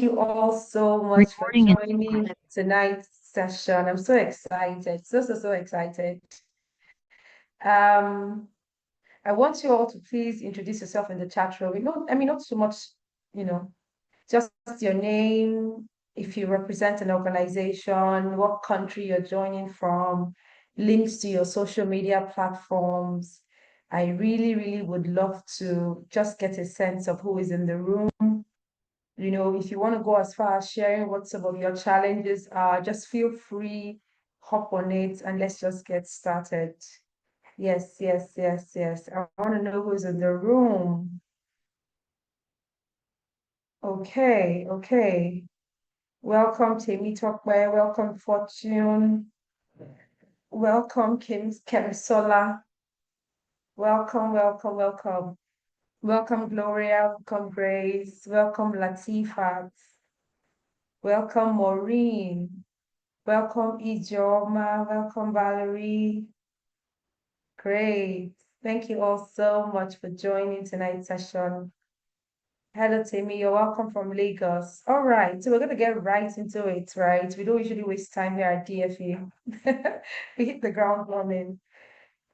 you all so much for Recording in joining tonight's session. I'm so excited, so excited. Um, I want you all to please introduce yourself in the chat room. Not so much, you know, just your name, if you represent an organization, what country you're joining from, links to your social media platforms. I really would love to just get a sense of who is in the room. If you want to go as far as sharing what some of your challenges are, just feel free, hop on it, and let's just get started. Yes. I want to know who's in the room. Okay. Welcome, Temi Tokwe. Welcome, Fortune. Welcome, Kemisola. Welcome. Welcome, Gloria. Welcome, Grace. Welcome, Latifat. Welcome, Maureen. Welcome, Ijoma. Welcome, Valerie. Great. Thank you all so much for joining tonight's session. Hello, Timmy. You're welcome from Lagos. All right. So we're going to get right into it, right? We don't usually waste time here at DFE. We hit the ground running.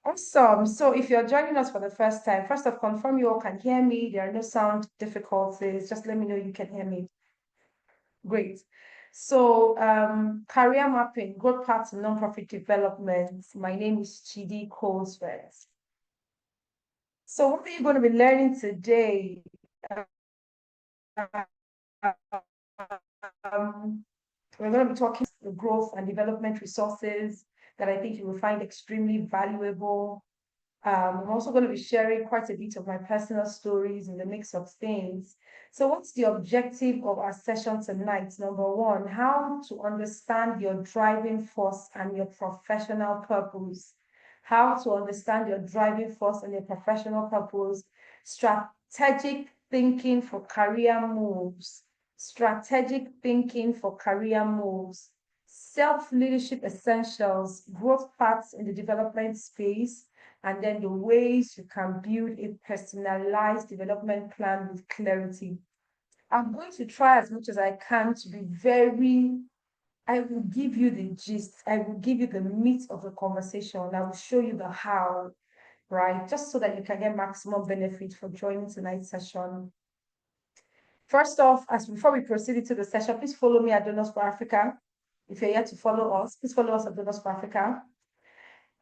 Awesome. So if you're joining us for the first time, first off, confirm you all can hear me. There are no sound difficulties. Just let me know you can hear me. Great. So, career mapping, growth paths in nonprofit development. My name is Chidi Colesworth. So, what are you going to be learning today? We're going to be talking the growth and development resources that I think you will find extremely valuable. I'm also going to be sharing quite a bit of my personal stories in the mix of things. So, what's the objective of our session tonight? Number one, how to understand your driving force and your professional purpose. How to understand your driving force and your professional purpose. Strategic thinking for career moves. Strategic thinking for career moves. Self-leadership essentials, growth paths in the development space, and then the ways you can build a personalized development plan with clarity. I'm going to try as much as I can to be I will give you the gist, I will give you the meat of the conversation, I will show you the how, right? Just so that you can get maximum benefit from joining tonight's session. First off, as before we proceed into the session, please follow me at Donors for Africa. If you're yet to follow us, please follow us at Donors for Africa.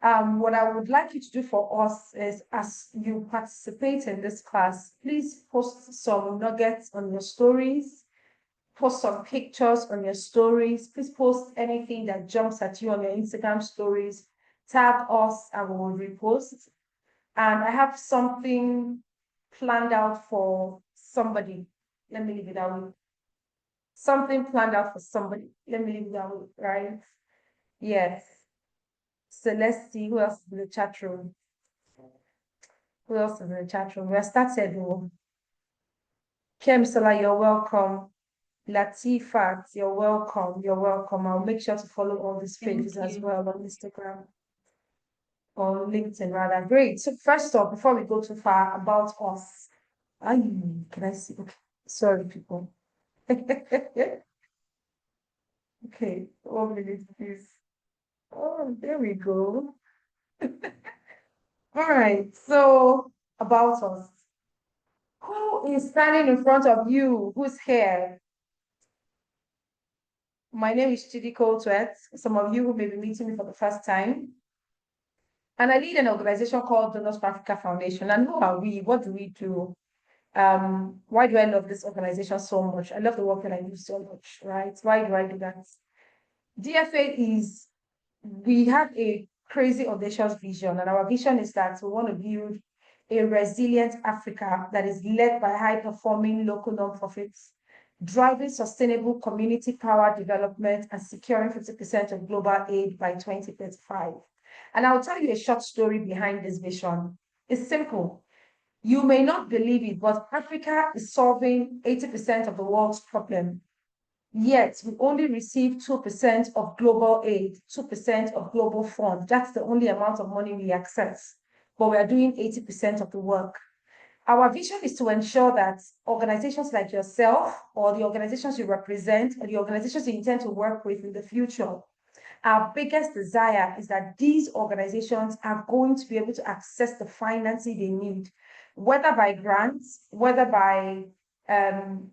What I would like you to do for us is, as you participate in this class, please post some nuggets on your stories, post some pictures on your stories, please post anything that jumps at you on your Instagram stories, tag us and we will repost. And I have something planned out for somebody. Let me leave it that way. Something planned out for somebody. Let me leave it that way, right? Yes. So let's see who else is in the chat room. Who else is in the chat room? We're started. Kemisola, you're welcome. Latifat, you're welcome. I'll make sure to follow all these pages as well on Instagram or LinkedIn rather. Great. So first off, before we go too far, about us. Can I see? Okay. Sorry, people. Okay, 1 minute, please. Oh, there we go. All right. So about us. Who is standing in front of you? Who's here? My name is Chidi Colesworth. Some of you who may be meeting me for the first time. And I lead an organization called Donors for Africa Foundation. And who are we? What do we do? Why do I love this organization so much? I love the work that I do so much, right? Why do I do that? DFA is, we have a crazy audacious vision, and our vision is that we want to build a resilient Africa that is led by high-performing local nonprofits, driving sustainable community power development and securing 50% of global aid by 2035. And I'll tell you a short story behind this vision. It's simple. You may not believe it, but Africa is solving 80% of the world's problem. Yet we only receive 2% of global aid, 2% of global funds. That's the only amount of money we access. But we are doing 80% of the work. Our vision is to ensure that organizations like yourself or the organizations you represent or the organizations you intend to work with in the future, our biggest desire is that these organizations are going to be able to access the financing they need, whether by grants, whether by um,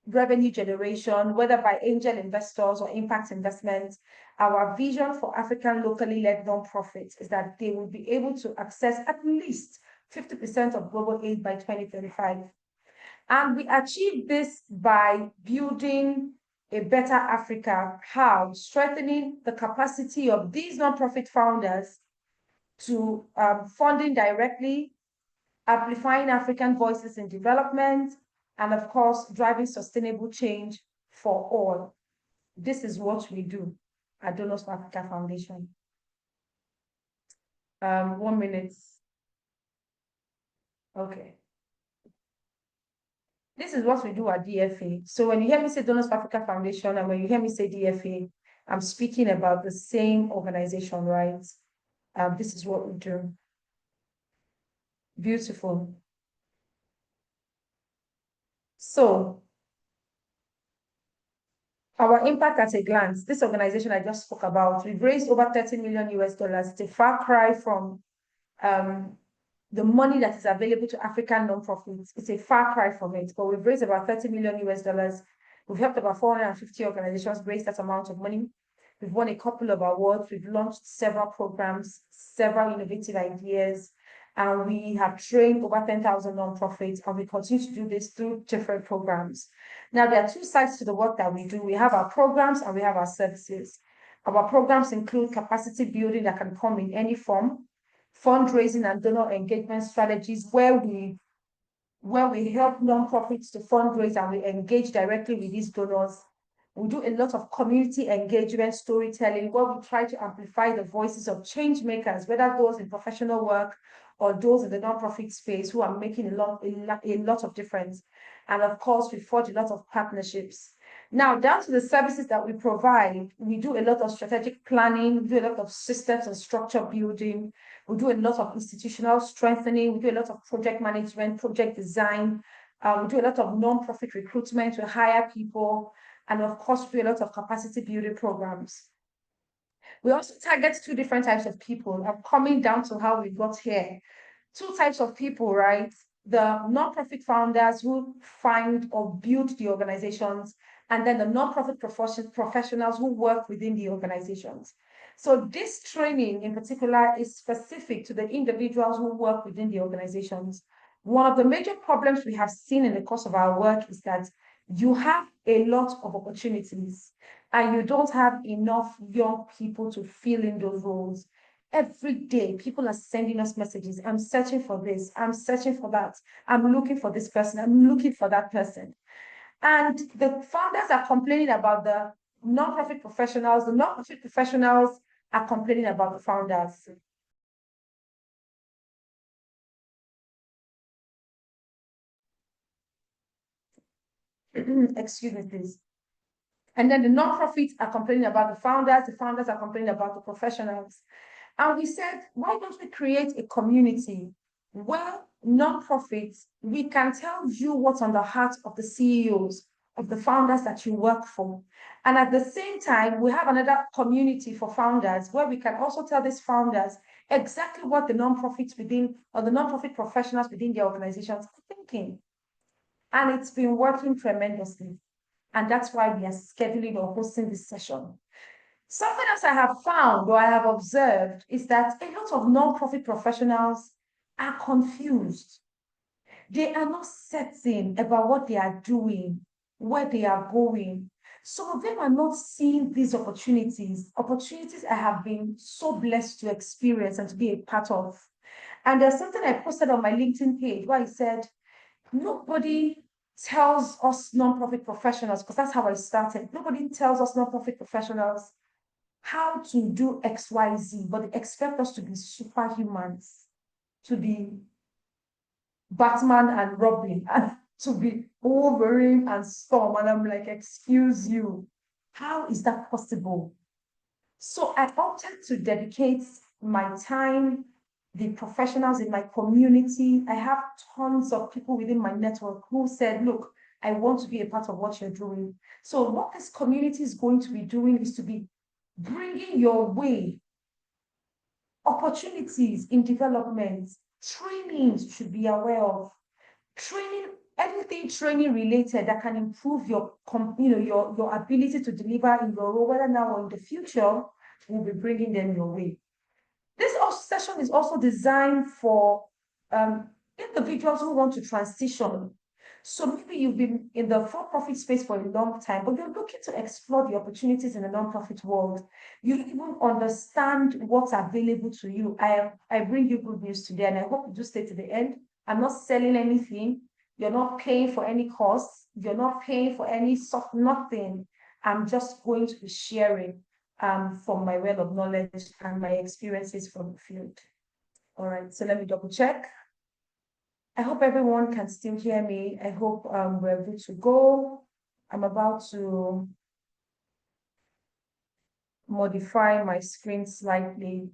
revenue generation, whether by angel investors or impact investments. Our vision for African locally led nonprofits is that they will be able to access at least 50% of global aid by 2035. And we achieve this by building a better Africa. How? Strengthening the capacity of these nonprofit founders to funding directly, amplifying African voices in development, and of course, driving sustainable change for all. This is what we do at Donors for Africa Foundation. 1 minute. Okay. This is what we do at DFA. So when you hear me say Donors for Africa Foundation and when you hear me say DFA, I'm speaking about the same organization, right? This is what we do. Beautiful. So our impact at a glance, this organization I just spoke about, we've raised over 30 million US dollars. It's a far cry from the money that is available to African nonprofits. It's a far cry from it, but we've raised about 30 million US dollars. We've helped about 450 organizations raise that amount of money. We've won a couple of awards. We've launched several programs, several innovative ideas, and we have trained over 10,000 nonprofits, and we continue to do this through different programs. Now, there are two sides to the work that we do. We have our programs and we have our services. Our programs include capacity building that can come in any form, fundraising and donor engagement strategies where we help nonprofits to fundraise and we engage directly with these donors. We do a lot of community engagement storytelling where we try to amplify the voices of change makers, whether those in professional work or those in the nonprofit space who are making a lot of difference. And of course, we forge a lot of partnerships. Now, down to the services that we provide, we do a lot of strategic planning, we do a lot of systems and structure building, we do a lot of institutional strengthening, we do a lot of project management, project design, we do a lot of nonprofit recruitment to hire people, and of course, we do a lot of capacity building programs. We also target two different types of people. I'm coming down to how we got here. Two types of people, right? The nonprofit founders who find or build the organizations, and then the nonprofit professionals who work within the organizations. So this training in particular is specific to the individuals who work within the organizations. One of the major problems we have seen in the course of our work is that you have a lot of opportunities and you don't have enough young people to fill in those roles. Every day, people are sending us messages. I'm searching for this. I'm searching for that. I'm looking for this person. I'm looking for that person. And the founders are complaining about the nonprofit professionals. The nonprofit professionals are complaining about the founders. Excuse me, please. And then the nonprofits are complaining about the founders are complaining about the professionals. And we said, why don't we create a community where nonprofits, we can tell you what's on the heart of the CEOs, of the founders that you work for. And at the same time, we have another community for founders where we can also tell these founders exactly what the nonprofits within or the nonprofit professionals within their organizations are thinking. And it's been working tremendously. And that's why we are scheduling or hosting this session. Something else I have found or I have observed is that a lot of nonprofit professionals are confused. They are not certain about what they are doing, where they are going. Some of them are not seeing these opportunities I have been so blessed to experience and to be a part of. And there's something I posted on my LinkedIn page where I said, nobody tells us nonprofit professionals, because that's how I started. Nobody tells us nonprofit professionals how to do XYZ, but they expect us to be superhumans, to be Batman and Robin, and to be Wolverine and Storm. And I'm like, excuse you, how is that possible? So I opted to dedicate my time the professionals in my community. I have tons of people within my network who said, look, I want to be a part of what you're doing. So what this community is going to be doing is to be bringing your way opportunities in development, trainings you should be aware of, training, anything training related that can improve your, your ability to deliver in your role, whether now or in the future, we'll be bringing them your way. This session is also designed for individuals who want to transition. So maybe you've been in the for-profit space for a long time, but you're looking to explore the opportunities in the non-profit world. You even understand what's available to you. I bring you good news today, and I hope you do stay to the end. I'm not selling anything. You're not paying for any costs. You're not paying for any soft nothing. I'm just going to be sharing from my well of knowledge and my experiences from the field. All right, so let me double check. I hope everyone can still hear me. I hope we're good to go. I'm about to modify my screen slightly,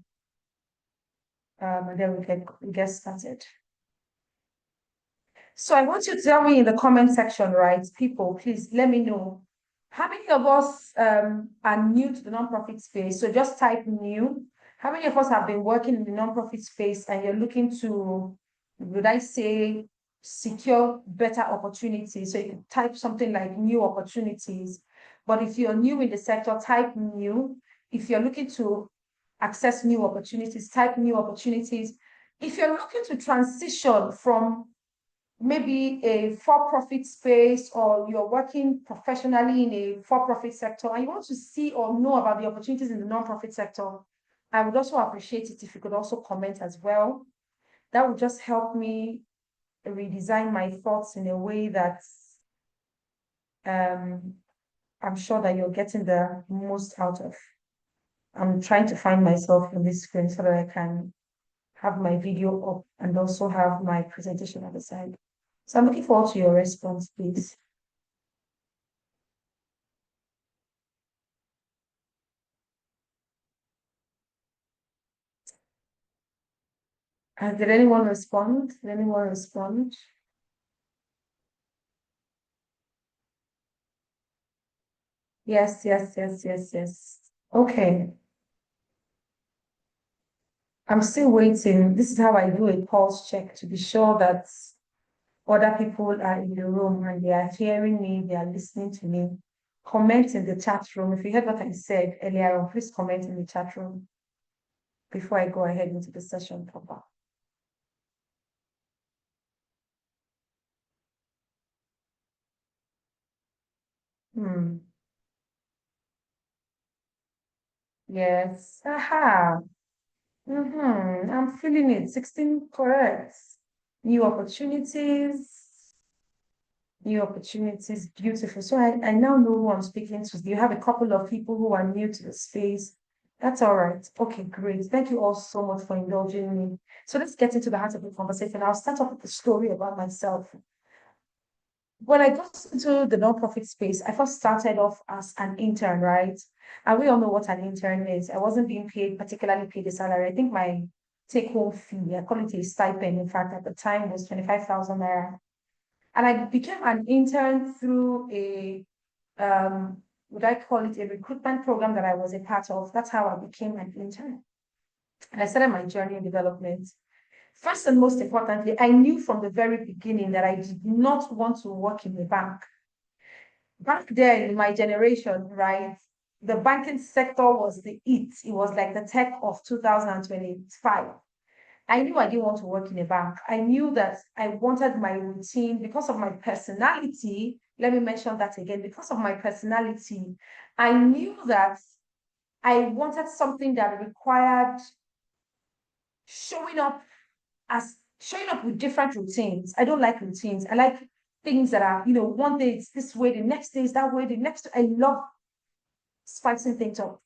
and then we can get started. So I want you to tell me in the comment section, right? People, please let me know. How many of us are new to the nonprofit space? So just type new. How many of us have been working in the nonprofit space and you're looking to, would I say, secure better opportunities? So you can type something like new opportunities. But if you're new in the sector, type new. If you're looking to access new opportunities, type new opportunities. If you're looking to transition from maybe a for-profit space, or you're working professionally in a for-profit sector and you want to see or know about the opportunities in the non-profit sector, I would also appreciate it if you could also comment as well. That would just help me redesign my thoughts in a way that I'm sure that you're getting the most out of. I'm trying to find myself on this screen so that I can have my video up and also have my presentation at the side. So I'm looking forward to your response, please. Did anyone respond? Did anyone respond? Yes, yes, yes, yes, yes. Okay. I'm still waiting. This is how I do a pulse check to be sure that other people are in the room and they are hearing me, they are listening to me. Comment in the chat room. If you heard what I said earlier on, please comment in the chat room before I go ahead into the session proper. Yes. Aha. I'm feeling it. 16 correct. New opportunities. New opportunities. Beautiful. So I now know who I'm speaking to. You have a couple of people who are new to the space. That's all right. Okay, great. Thank you all so much for indulging me. So let's get into the heart of the conversation. I'll start off with a story about myself. When I got into the nonprofit space, I first started off as an intern, right? And we all know what an intern is. I wasn't being paid, particularly paid a salary. I think my take-home fee, I call it a stipend, in fact, at the time was 25,000 naira. And I became an intern through a, would I call it a recruitment program that I was a part of. That's how I became an intern. And I started my journey in development. First and most importantly, I knew from the very beginning that I did not want to work in a bank. Back then, in my generation, right, the banking sector was the it. It was like the tech of 2025. I knew I didn't want to work in a bank. I knew that I wanted my routine because of my personality. Let me mention that again. Because of my personality, I knew that I wanted something that required showing up showing up with different routines. I don't like routines. I like things that are, one day it's this way, the next day is that way, the next, I love spicing things up.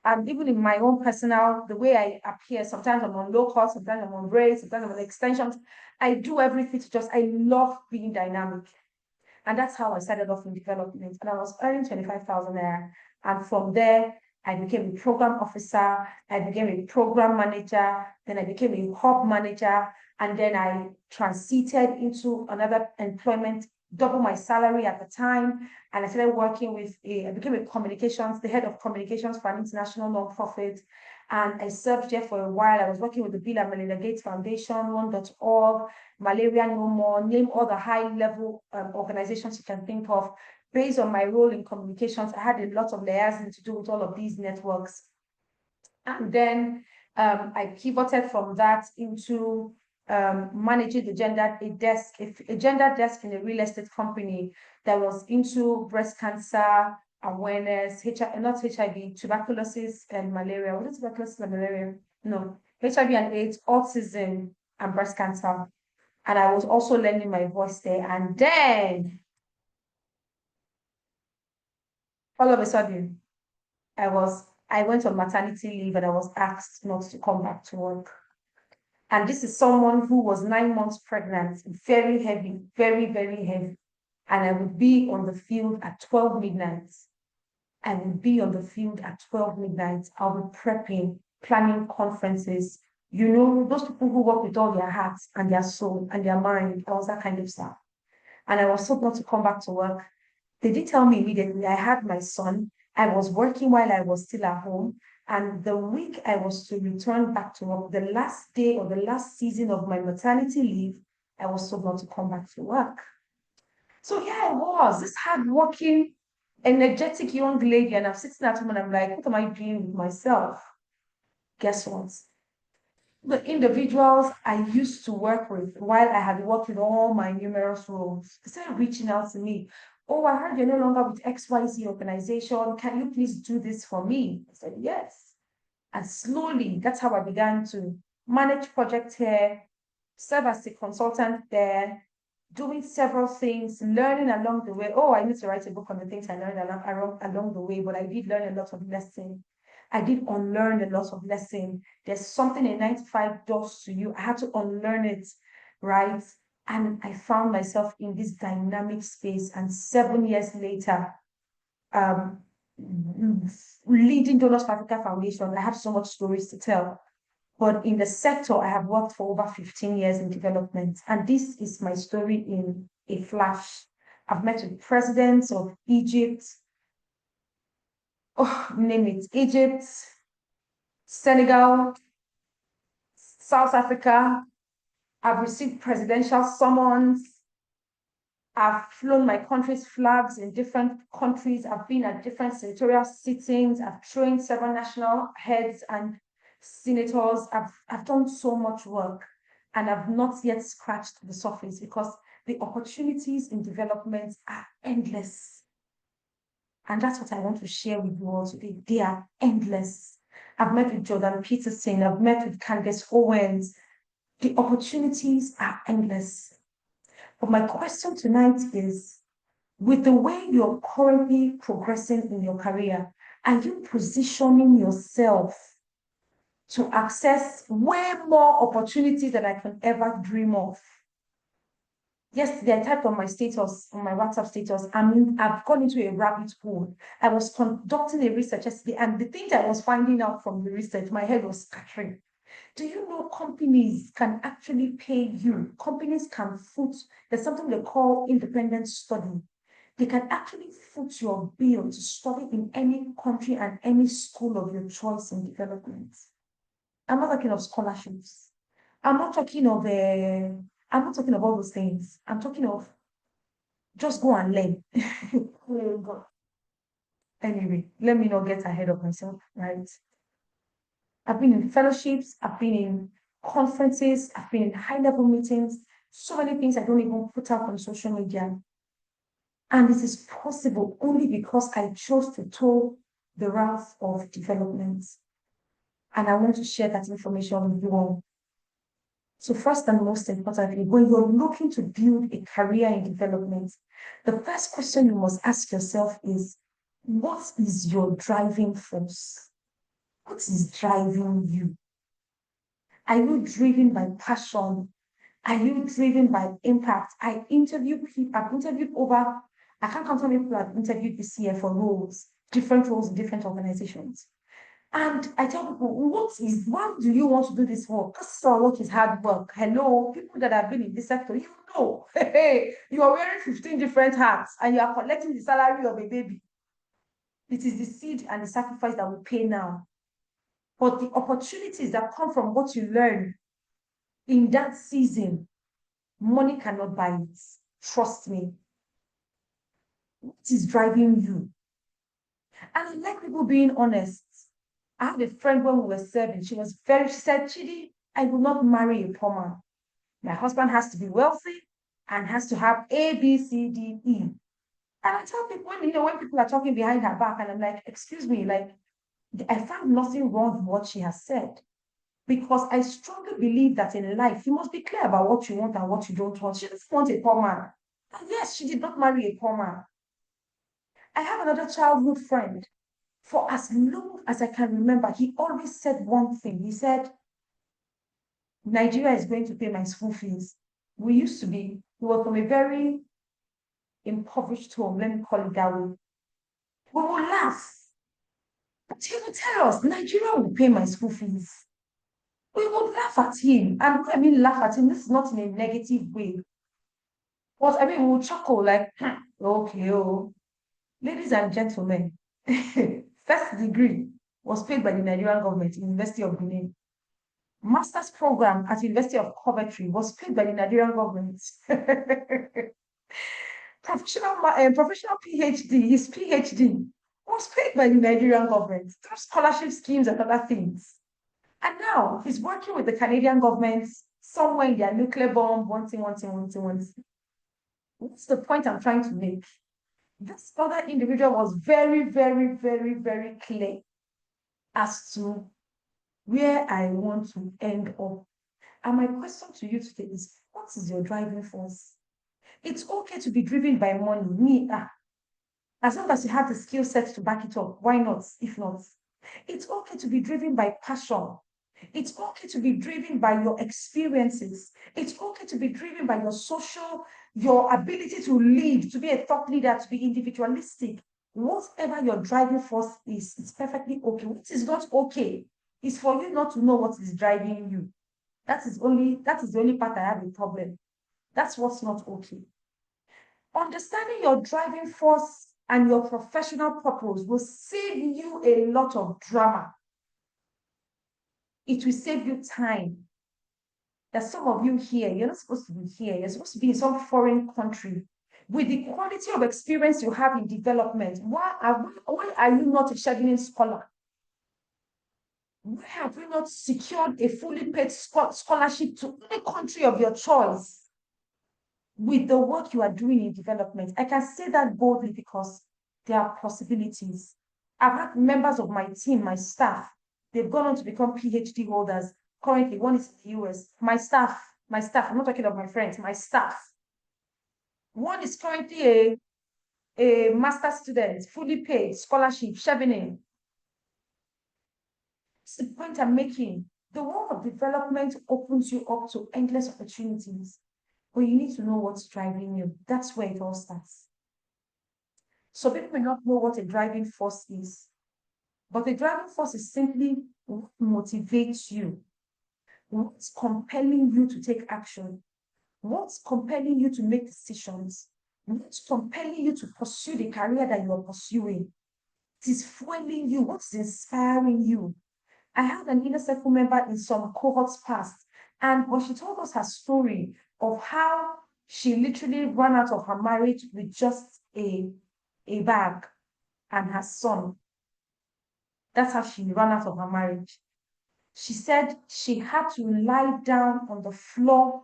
And even in my own personal, the way I appear, sometimes I'm on low cost, sometimes I'm on braids, sometimes I'm on extensions. I do everything to just, I love being dynamic. And that's how I started off in development. And I was earning 25,000 there. And from there, I became a program officer, I became a program manager, then I became a hub manager, and then I transited into another employment, double my salary at the time, and I started working with I became the head of communications for an international nonprofit, and I served there for a while. I was working with the Bill and Melinda Gates Foundation, One.org, Malaria No More, name all the high-level organizations you can think of. Based on my role in communications, I had a lot of liaising to do with all of these networks. And then I pivoted from that into managing a gender desk in a real estate company that was into breast cancer awareness, not HIV, tuberculosis and malaria. Was it tuberculosis and malaria? No, HIV and AIDS, autism, and breast cancer. And I was also lending my voice there. And then all of a sudden, I went on maternity leave and I was asked not to come back to work. And this is someone who was 9 months pregnant, very heavy, very, very heavy. And I would be on the field at 12 midnight. I would be on the field at 12 midnight. I'll be prepping, planning conferences. You know, those people who work with all their hearts and their soul and their mind. I was that kind of stuff. And I was told not to come back to work. They did tell me immediately I had my son. I was working while I was still at home. And the week I was to return back to work, the last day or the last season of my maternity leave, I was told not to come back to work. So here I was, this hardworking, energetic young lady, and I'm sitting at home and I'm like, what am I doing with myself? Guess what? The individuals I used to work with while I had worked with all my numerous roles, they started reaching out to me. Oh, I heard you're no longer with XYZ organization. Can you please do this for me? I said, yes. And slowly, that's how I began to manage projects here, serve as a consultant there, doing several things, learning along the way. Oh, I need to write a book on the things I learned along the way, but I did learn a lot of lessons. I did unlearn a lot of lessons. There's something a 9 to 5 does to you. I had to unlearn it, right? And I found myself in this dynamic space. And 7 years later, um, leading Donors for Africa Foundation, I have so much stories to tell. But in the sector, I have worked for over 15 years in development. And this is my story in a flash. I've met with presidents of Egypt, oh, name it, Egypt, Senegal, South Africa. I've received presidential summons. I've flown my country's flags in different countries. I've been at different senatorial sittings. I've trained several national heads and senators. I've done so much work and I've not yet scratched the surface because the opportunities in development are endless. And that's what I want to share with you all today. They are endless. I've met with Jordan Peterson. I've met with Candace Owens. The opportunities are endless. But my question tonight is, with the way you're currently progressing in your career, are you positioning yourself to access way more opportunities than I can ever dream of? Yesterday, I typed on my status, on my WhatsApp status, I've gone into a rabbit hole. I was conducting a research yesterday, and the things I was finding out from the research, my head was scattering. Do you know companies can actually pay you? Companies can foot, there's something they call independent study. They can actually foot your bill to study in any country and any school of your choice in development. I'm not talking of scholarships. I'm not talking of I'm not talking of all those things. I'm talking of just go and learn. Oh, God. Anyway, let me not get ahead of myself, right? I've been in fellowships, I've been in conferences, I've been in high-level meetings, so many things I don't even put out on social media. And this is possible only because I chose to toe the route of development. And I want to share that information with you all. So first and most importantly, when you're looking to build a career in development, the first question you must ask yourself is, what is your driving force? What is driving you? Are you driven by passion? Are you driven by impact? I've interviewed over, I can't count how many people I've interviewed this year for roles. different roles in different organizations. And I tell people, why do you want to do this work? This work is hard work. Hello, people that have been in this sector, you know, hey, you are wearing 15 different hats and you are collecting the salary of a baby. It is the seed and the sacrifice that we pay now. But the opportunities that come from what you learn in that season, money cannot buy it. Trust me. What is driving you? And I like people being honest. I had a friend when we were serving. She said, Chidi, I will not marry a poor man. My husband has to be wealthy and has to have A, B, C, D, E. And I tell people, when people are talking behind her back, and I'm like, excuse me, like, I found nothing wrong with what she has said. Because I strongly believe that in life, you must be clear about what you want and what you don't want. She doesn't want a poor man. And yes, she did not marry a poor man. I have another childhood friend. For as long as I can remember, he always said one thing. He said, Nigeria is going to pay my school fees. We were from a very impoverished home, let me call it that way. We will laugh. But he will tell us, Nigeria will pay my school fees. We would laugh at him. And when I mean laugh at him, this is not in a negative way. But I mean, we will chuckle like, okay, oh. Ladies and gentlemen, first degree was paid by the Nigerian government in University of Benin. Master's program at University of Coventry was paid by the Nigerian government. Professional PhD, his PhD was paid by the Nigerian government through scholarship schemes and other things. And now he's working with the Canadian government somewhere in their nuclear bomb, wanting. What's the point I'm trying to make? This other individual was very, very, very, very clear as to where I want to end up. And my question to you today is, what is your driving force? It's okay to be driven by money. As long as you have the skill set to back it up, why not? If not, it's okay to be driven by passion. It's okay to be driven by your experiences. It's okay to be driven by your ability to lead, to be a thought leader, to be individualistic. Whatever your driving force is, it's perfectly okay. What is not okay is for you not to know what is driving you. That is the only part I have a problem. That's what's not okay. Understanding your driving force and your professional purpose will save you a lot of drama. It will save you time. There's some of you here, you're not supposed to be here. You're supposed to be in some foreign country. With the quality of experience you have in development, why are you not a Chevening scholar? Why have you not secured a fully paid scholarship to any country of your choice with the work you are doing in development? I can say that boldly because there are possibilities. I've had members of my team, my staff, they've gone on to become PhD holders. Currently, one is in the US. My staff, I'm not talking of my friends, my staff. One is currently a master student, fully paid, scholarship, Chevening. That's the point I'm making. The world of development opens you up to endless opportunities, but you need to know what's driving you. That's where it all starts. So people may not know what a driving force is, but the driving force is simply what motivates you, what's compelling you to take action, what's compelling you to make decisions, what's compelling you to pursue the career that you are pursuing. It is fueling you, what's inspiring you. I had an inner circle member in some cohorts past, and when she told us her story of how she literally ran out of her marriage with just a bag and her son. That's how she ran out of her marriage. She said she had to lie down on the floor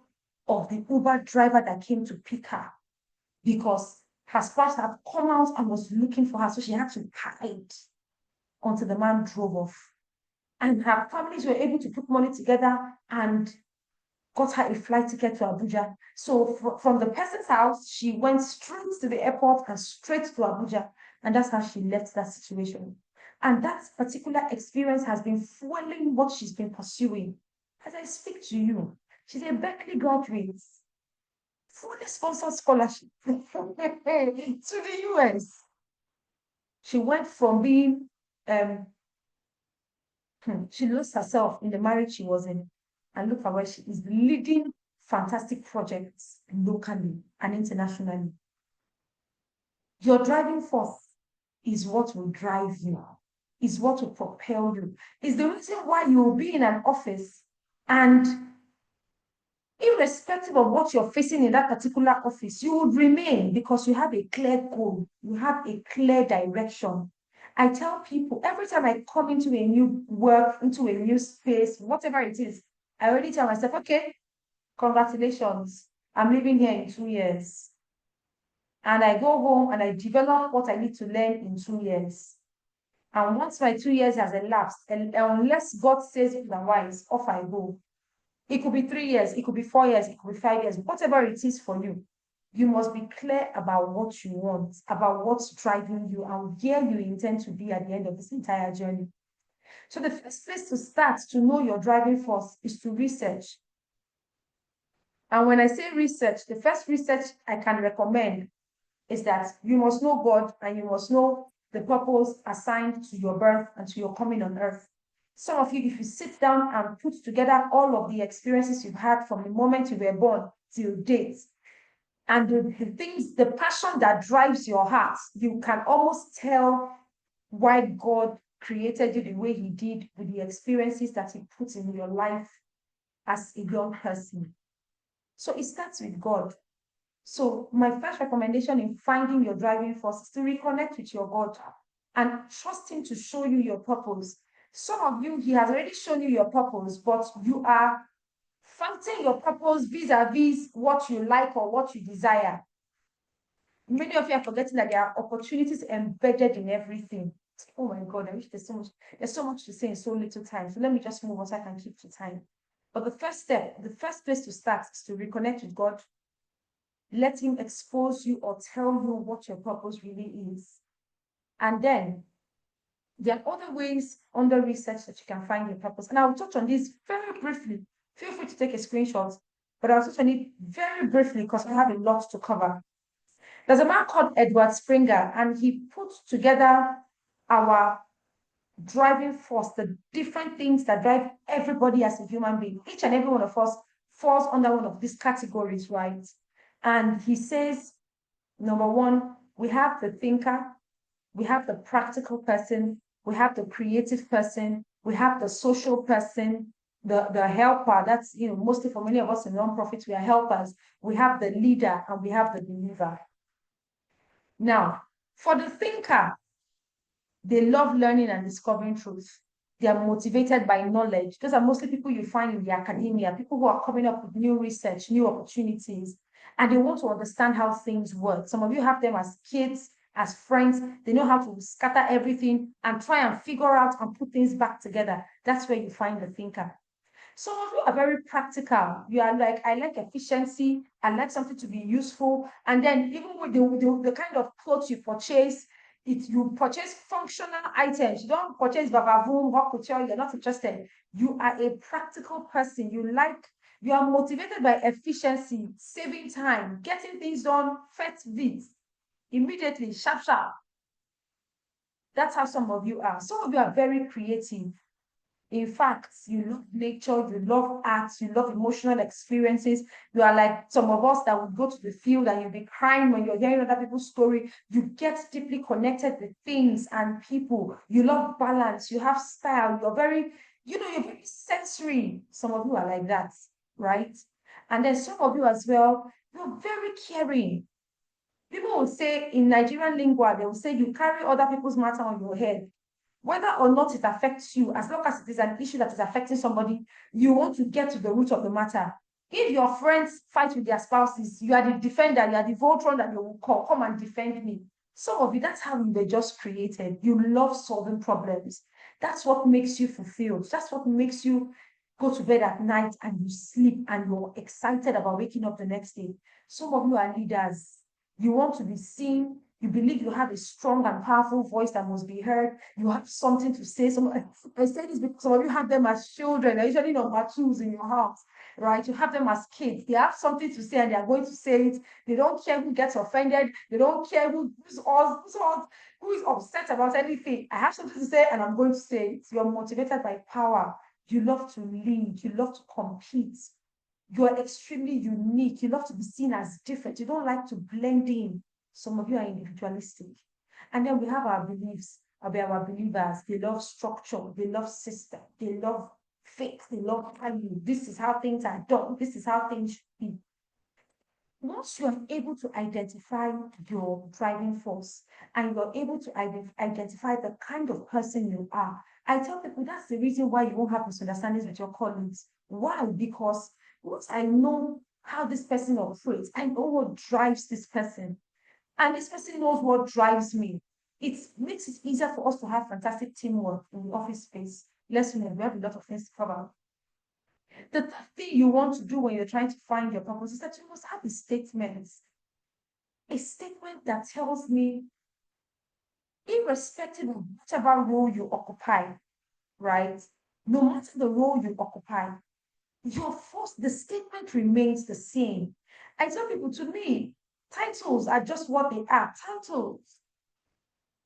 of the Uber driver that came to pick her because her spouse had come out and was looking for her. So she had to hide until the man drove off. And her families were able to put money together and got her a flight ticket to Abuja. So from the person's house, she went straight to the airport and straight to Abuja. And that's how she left that situation. And that particular experience has been fueling what she's been pursuing. As I speak to you, she's a Berkeley graduate, fully sponsored scholarship to the US. She went from being, um, she lost herself in the marriage she was in, and look at where she is leading fantastic projects locally and internationally. Your driving force is what will drive you, is what will propel you, is the reason why you will be in an office and irrespective of what you're facing in that particular office, you would remain because you have a clear goal, you have a clear direction. I tell people every time I come into a new work, into a new space, whatever it is, I already tell myself, okay, congratulations, I'm living here in 2 years. And I go home and I develop what I need to learn in 2 years. And once my 2 years has elapsed, and unless God says otherwise, off I go. It could be 3 years, it could be 4 years, it could be 5 years, whatever it is for you. You must be clear about what you want, about what's driving you, and where you intend to be at the end of this entire journey. So the first place to start to know your driving force is to research. And when I say research, the first research I can recommend is that you must know God and you must know the purpose assigned to your birth and to your coming on earth. Some of you, if you sit down and put together all of the experiences you've had from the moment you were born till date, and the things, the passion that drives your heart, you can almost tell why God created you the way He did with the experiences that He put in your life as a young person. So it starts with God. So my first recommendation in finding your driving force is to reconnect with your God and trust Him to show you your purpose. Some of you, He has already shown you your purpose, but you are fighting your purpose vis-a-vis what you like or what you desire. Many of you are forgetting that there are opportunities embedded in everything. Oh my God, I wish there's so much to say in so little time. So let me just move on so I can keep to time. But the first step, the first place to start is to reconnect with God. Let Him expose you or tell you what your purpose really is. And then there are other ways under research that you can find your purpose. And I'll touch on this very briefly. Feel free to take a screenshot, but I'll touch on it very briefly because I have a lot to cover. There's a man called Edward Springer, and he put together our driving force, the different things that drive everybody as a human being. Each and every one of us falls under one of these categories, right? And he says, number one, we have the thinker, we have the practical person, we have the creative person, we have the social person, the helper. That's, mostly for many of us in nonprofits, we are helpers. We have the leader and we have the believer. Now, for the thinker, they love learning and discovering truth. They are motivated by knowledge. Those are mostly people you find in the academia, people who are coming up with new research, new opportunities, and they want to understand how things work. Some of you have them as kids, as friends. They know how to scatter everything and try and figure out and put things back together. That's where you find the thinker. Some of you are very practical. You are like, I like efficiency. I like something to be useful. And then even with the kind of clothes you purchase, you purchase functional items. You don't purchase vavavoom, haute couture. You're not interested. You are a practical person. You are motivated by efficiency, saving time, getting things done, first bit, immediately, sharp, sharp. That's how some of you are. Some of you are very creative. In fact, you love nature, you love arts, you love emotional experiences. You are like some of us that would go to the field and you'll be crying when you're hearing other people's story. You get deeply connected with things and people. You love balance, you have style, you're very sensory. Some of you are like that, right? And then some of you as well, you're very caring. People will say in Nigerian lingua, they will say you carry other people's matter on your head. Whether or not it affects you, as long as it is an issue that is affecting somebody, you want to get to the root of the matter. If your friends fight with their spouses, you are the defender, you are the Voltron that they will call, come and defend me. Some of you, that's how you were just created. You love solving problems. That's what makes you fulfilled. That's what makes you go to bed at night and you sleep and you're excited about waking up the next day. Some of you are leaders. You want to be seen. You believe you have a strong and powerful voice that must be heard. You have something to say. I say this because some of you have them as children. They're usually number twos in your house. right? You have them as kids. They have something to say and they are going to say it. They don't care who gets offended. They don't care who is upset about anything. I have something to say and I'm going to say it. You're motivated by power. You love to lead. You love to compete. You're extremely unique. You love to be seen as different. You don't like to blend in. Some of you are individualistic. And then we have our beliefs. Our believers. They love structure. They love system. They love faith. They love value. This is how things are done. This is how things should be. Once you are able to identify your driving force and you're able to identify the kind of person you are, I tell people that's the reason why you won't have misunderstandings with your colleagues. Why? Because once I know how this person operates, I know what drives this person, and this person knows what drives me. It makes it easier for us to have fantastic teamwork in the office space. Let's know we have a lot of things to cover. The third thing you want to do when you're trying to find your purpose is that you must have a statement that tells me, irrespective of whatever role you occupy, right? No matter the role you occupy, the statement remains the same. I tell people, to me, titles are just what they are. Titles.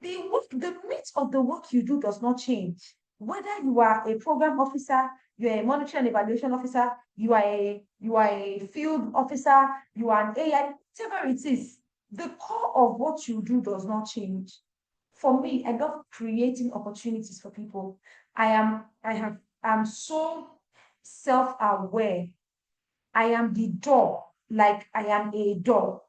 The meat of the work you do does not change. Whether you are a program officer, you are a monitoring and evaluation officer, you are a field officer, you are an AI, whatever it is, the core of what you do does not change. For me, I love creating opportunities for people. I'm so self-aware. I am the door, like I am a door.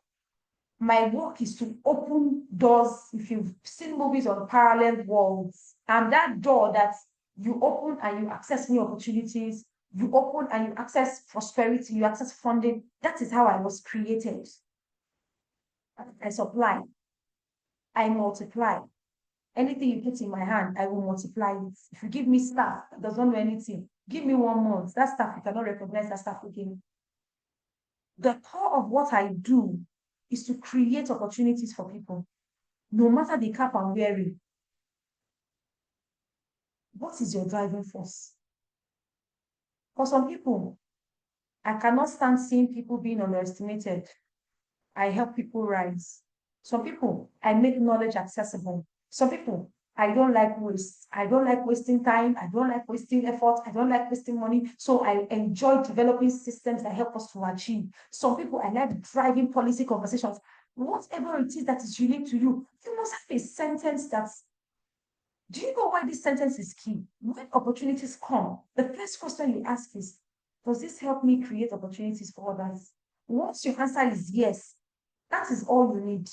My work is to open doors. If you've seen movies on parallel worlds, I'm that door that you open and you access new opportunities. You open and you access prosperity, you access funding. That is how I was created. I supply, I multiply. Anything you put in my hand, I will multiply it. If you give me staff that does not know anything, give me 1 month. That staff, you cannot recognize that staff again. The core of what I do is to create opportunities for people, no matter the cap I'm wearing. What is your driving force? For some people, I cannot stand seeing people being underestimated. I help people rise. Some people, I make knowledge accessible. Some people, I don't like waste. I don't like wasting time. I don't like wasting effort. I don't like wasting money. So I enjoy developing systems that help us to achieve. Some people, I like driving policy conversations. Whatever it is that is unique to you, you must have a sentence that's. Do you know why this sentence is key? When opportunities come, the first question you ask is, does this help me create opportunities for others? Once your answer is yes, that is all you need.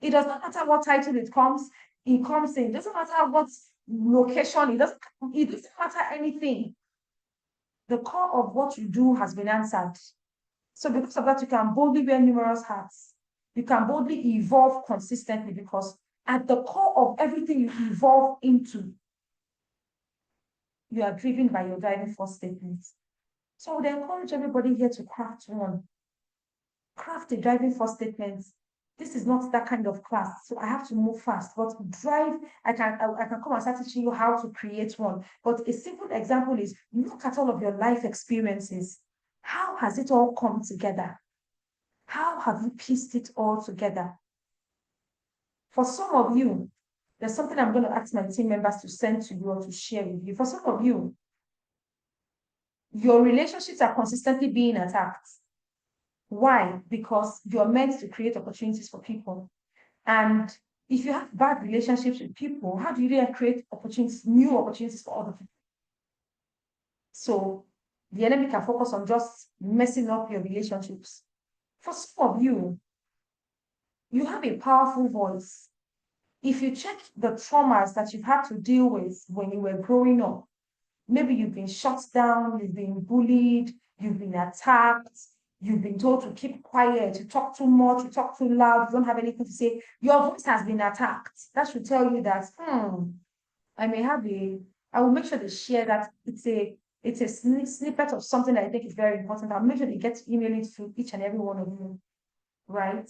It does not matter what title it comes in. It doesn't matter what location, it doesn't matter anything. The core of what you do has been answered. So because of that, you can boldly wear numerous hats. You can boldly evolve consistently because at the core of everything you evolve into, you are driven by your driving force statements. So I would encourage everybody here to craft one. Craft a driving force statement. This is not that kind of class, so I have to move fast. But drive, I can come and start teaching you how to create one. But a simple example is look at all of your life experiences. How has it all come together? How have you pieced it all together? For some of you, there's something I'm going to ask my team members to send to you or to share with you. For some of you, your relationships are consistently being attacked. Why? Because you're meant to create opportunities for people. And if you have bad relationships with people, how do you then create opportunities, new opportunities for other people? So the enemy can focus on just messing up your relationships. For some of you, you have a powerful voice. If you check the traumas that you've had to deal with when you were growing up, maybe you've been shut down, you've been bullied, you've been attacked, you've been told to keep quiet, you talk too much, you talk too loud, you don't have anything to say. Your voice has been attacked. That should tell you that, I may have I will make sure they share that it's a snippet of something that I think is very important. I'll make sure they get to email it to each and every one of you, right?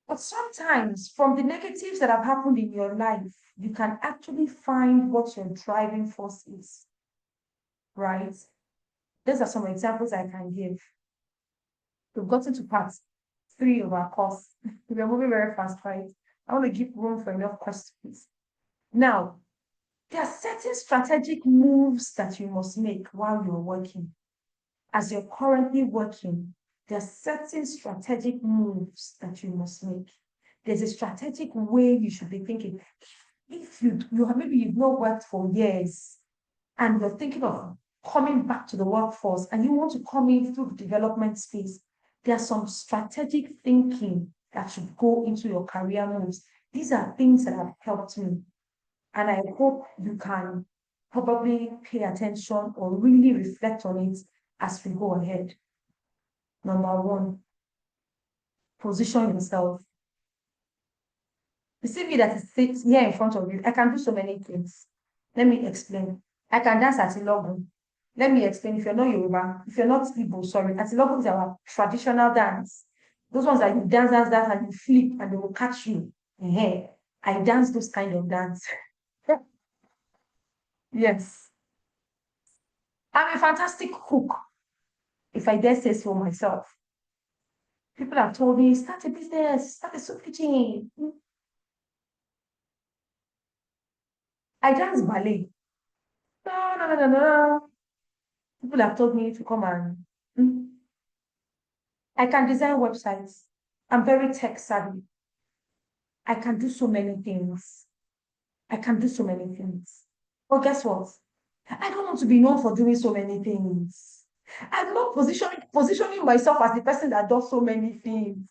But sometimes from the negatives that have happened in your life, you can actually find what your driving force is, right? These are some examples I can give. We've gotten to part three of our course. We are moving very fast, right? I want to give room for enough questions. Now, there are certain strategic moves that you must make while you're working. As you're currently working, there are certain strategic moves that you must make. There's a strategic way you should be thinking. If you have maybe you've not worked for years and you're thinking of coming back to the workforce and you want to come in through the development space, there are some strategic thinking that should go into your career moves. These are things that have helped me. And I hope you can probably pay attention or really reflect on it as we go ahead. Number one, position yourself. The CV that is sits here in front of you, I can do so many things. Let me explain. I can dance at Ilogun. Let me explain. If you're not Yoruba, if you're not Igbo, sorry, at Ilogun is our traditional dance. Those ones that you dance, and you flip and they will catch you. I dance those kind of dance. Yes. I'm a fantastic cook, if I dare say so myself. People have told me, start a business, start a soup kitchen. I dance ballet. No, no, no, no, no. People have told me to come and I can design websites. I'm very tech savvy. I can do so many things. I can do so many things. But guess what? I don't want to be known for doing so many things. I'm not positioning myself as the person that does so many things.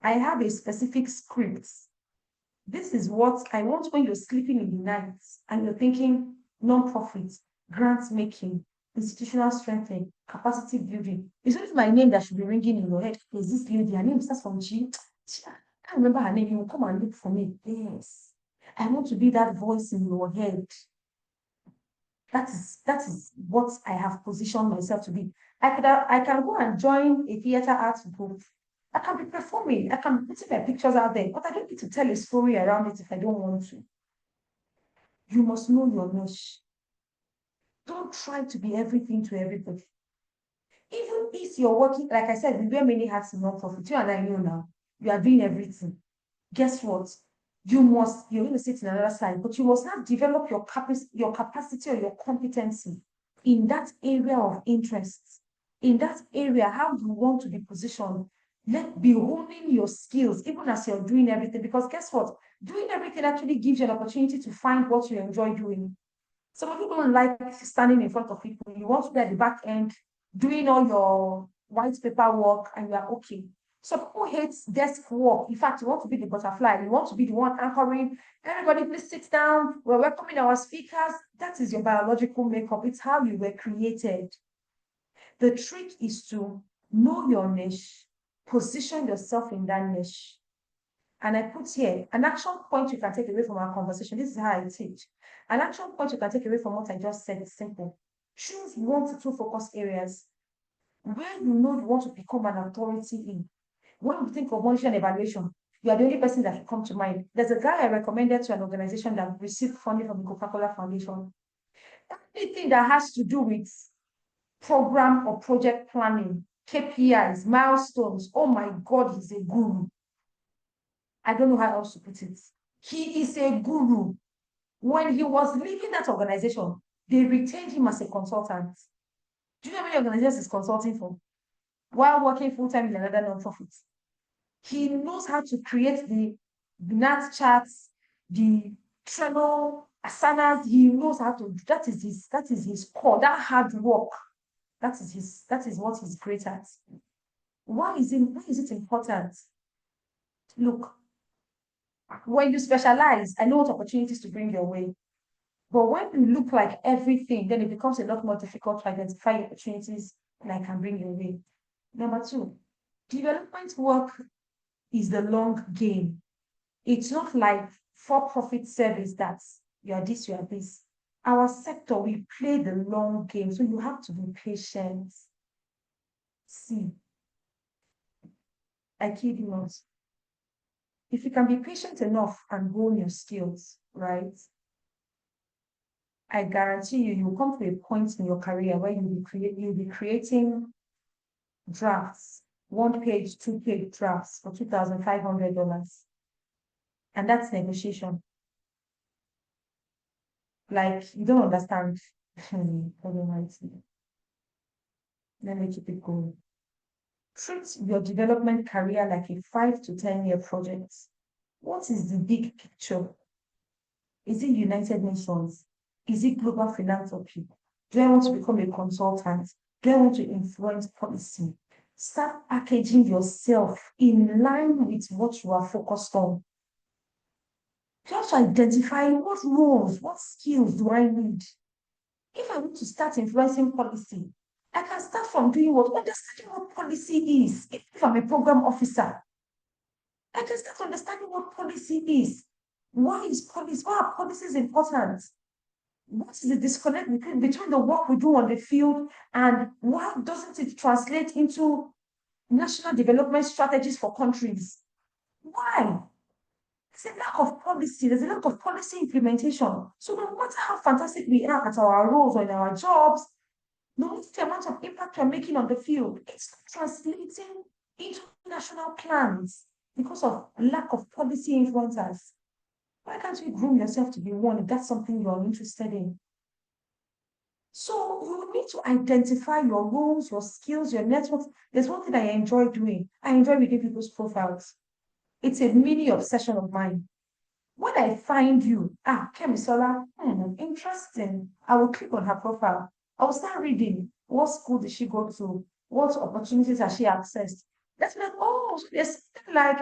I have a specific script. This is what I want when you're sleeping in the night and you're thinking non-profit, grant making, institutional strengthening, capacity building. It's not my name that should be ringing in your head. There's this lady, her name starts from G. I can't remember her name. You will come and look for me. Yes. I want to be that voice in your head. That is what I have positioned myself to be. I can go and join a theater arts group. I can be performing. I can be putting my pictures out there, but I don't need to tell a story around it if I don't want to. You must know your niche. Don't try to be everything to everybody. Even if you're working, like I said, we wear many hats in non-profit. You and I know now, you are doing everything. Guess what? You're going to sit in another side, but you must have developed your capacity or your competency in that area of interest. In that area, how you want to be positioned. Let be honing your skills, even as you're doing everything. Because guess what? Doing everything actually gives you an opportunity to find what you enjoy doing. Some people don't like standing in front of people. You want to be at the back end, doing all your white paper work, and you are okay. Some people hate desk work. In fact, you want to be the butterfly. You want to be the one anchoring. Everybody, please sit down. We're welcoming our speakers. That is your biological makeup. It's how you were created. The trick is to know your niche, position yourself in that niche. And I put here an action point you can take away from our conversation. This is how I teach. An action point you can take away from what I just said is simple. Choose one to two focus areas where you know you want to become an authority in. When you think of monitoring and evaluation, you are the only person that should come to mind. There's a guy I recommended to an organization that received funding from the Coca-Cola Foundation. Anything that has to do with program or project planning, KPIs, milestones. Oh my God, he's a guru. I don't know how else to put it. He is a guru. When he was leaving that organization, they retained him as a consultant. Do you know how many organizations he's consulting for? While working full-time in another non-profit. He knows how to create the NAT charts, the Trello, Asanas. He knows how to, that is his core, that hard work. That is what he's great at. Why is it important? Look, when you specialize, I know what opportunities to bring your way. But when you look like everything, then it becomes a lot more difficult to identify opportunities that can bring your way. Number two, development work is the long game. It's not like for-profit service that you are this, you are this. Our sector, we play the long game, so you have to be patient. See, I kid you not. If you can be patient enough and hone your skills, right? I guarantee you, you'll come to a point in your career where you'll be creating drafts, 1 page, 2 page drafts for $2,500. And that's negotiation. Like, you don't understand. God Almighty. Let me keep it going. Treat your development career like a 5 to 10 year project. What is the big picture? Is it United Nations? Is it global philanthropy? Do I want to become a consultant? Do I want to influence policy? Start packaging yourself in line with what you are focused on. You have to identify what roles, what skills do I need? If I want to start influencing policy, I can start from doing what? Understanding what policy is. If I'm a program officer, I can start understanding what policy is. Why is policy? Why are policies important? What is the disconnect between the work we do on the field and why doesn't it translate into national development strategies for countries? Why? There's a lack of policy, there's a lack of policy implementation. So no matter how fantastic we are at our roles or in our jobs, no matter the amount of impact we're making on the field, it's not translating into national plans because of lack of policy influencers. Why can't you groom yourself to be one if that's something you're interested in? So you need to identify your roles, your skills, your networks. There's one thing I enjoy doing. I enjoy reading people's profiles. It's a mini obsession of mine. When I find you, Kemisola, interesting. I will click on her profile. I will start reading. What school did she go to? What opportunities has she accessed? That's like, oh, so there's something like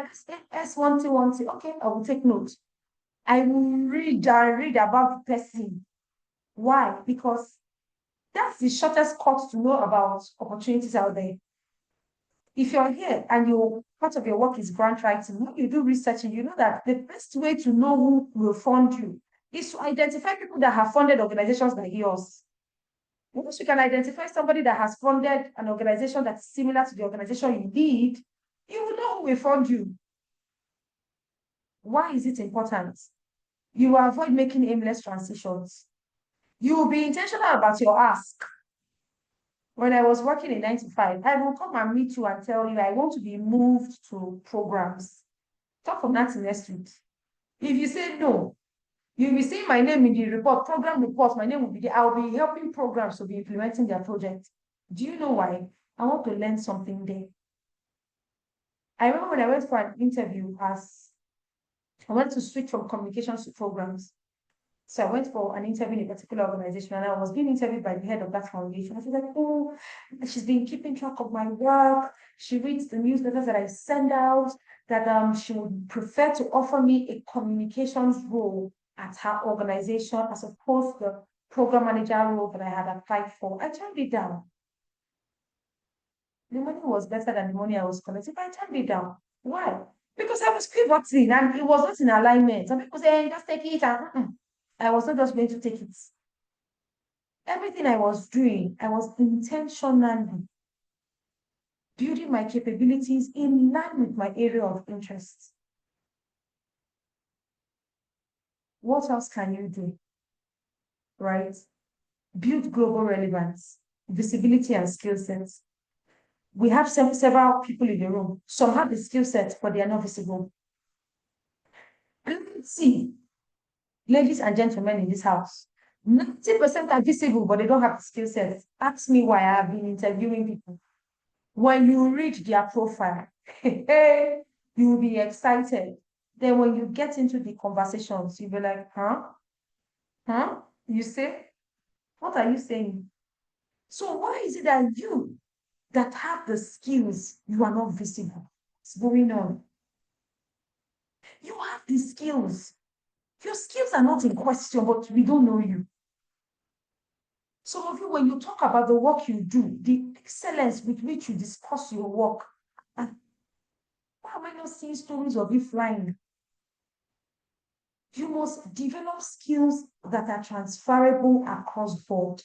S1T1T. Okay, I will take note. I will read and read about the person. Why? Because that's the shortest cut to know about opportunities out there. If you're here and you part of your work is grant writing, when you do researching, you know that the best way to know who will fund you is to identify people that have funded organizations like yours. Once you can identify somebody that has funded an organization that's similar to the organization you lead, you will know who will fund you. Why is it important? You will avoid making aimless transitions. You will be intentional about your ask. When I was working in 9 to 5, I will come and meet you and tell you I want to be moved to programs. Talk from that to next week. If you say no, you'll be seeing my name in the report, program report, my name will be there. I'll be helping programs to be implementing their project. Do you know why? I want to learn something there. I remember when I went for an interview as I went to switch from communications to programs. So I went for an interview in a particular organization and I was being interviewed by the head of that foundation. I was like, oh, she's been keeping track of my work. She reads the newsletters that I send out, that she would prefer to offer me a communications role at her organization as opposed to the program manager role that I had applied for. I turned it down. The money was better than the money I was collecting, but I turned it down. Why? Because I was pivoting and it was not in alignment. Some people say, just take it and I was not just going to take it. Everything I was doing, I was intentionally building my capabilities in line with my area of interest. What else can you do? Right? Build global relevance, visibility, and skill sets. We have several people in the room. Some have the skill sets, but they are not visible. Let's see, ladies and gentlemen in this house, 90% are visible, but they don't have the skill sets. Ask me why I have been interviewing people. When you read their profile, you will be excited. Then when you get into the conversations, you'll be like, huh? Huh? You say, what are you saying? So why is it that you that have the skills, you are not visible? What's going on? You have the skills. Your skills are not in question, but we don't know you. Some of you, when you talk about the work you do, the excellence with which you discuss your work, and why am I not seeing stories of you flying? You must develop skills that are transferable across board.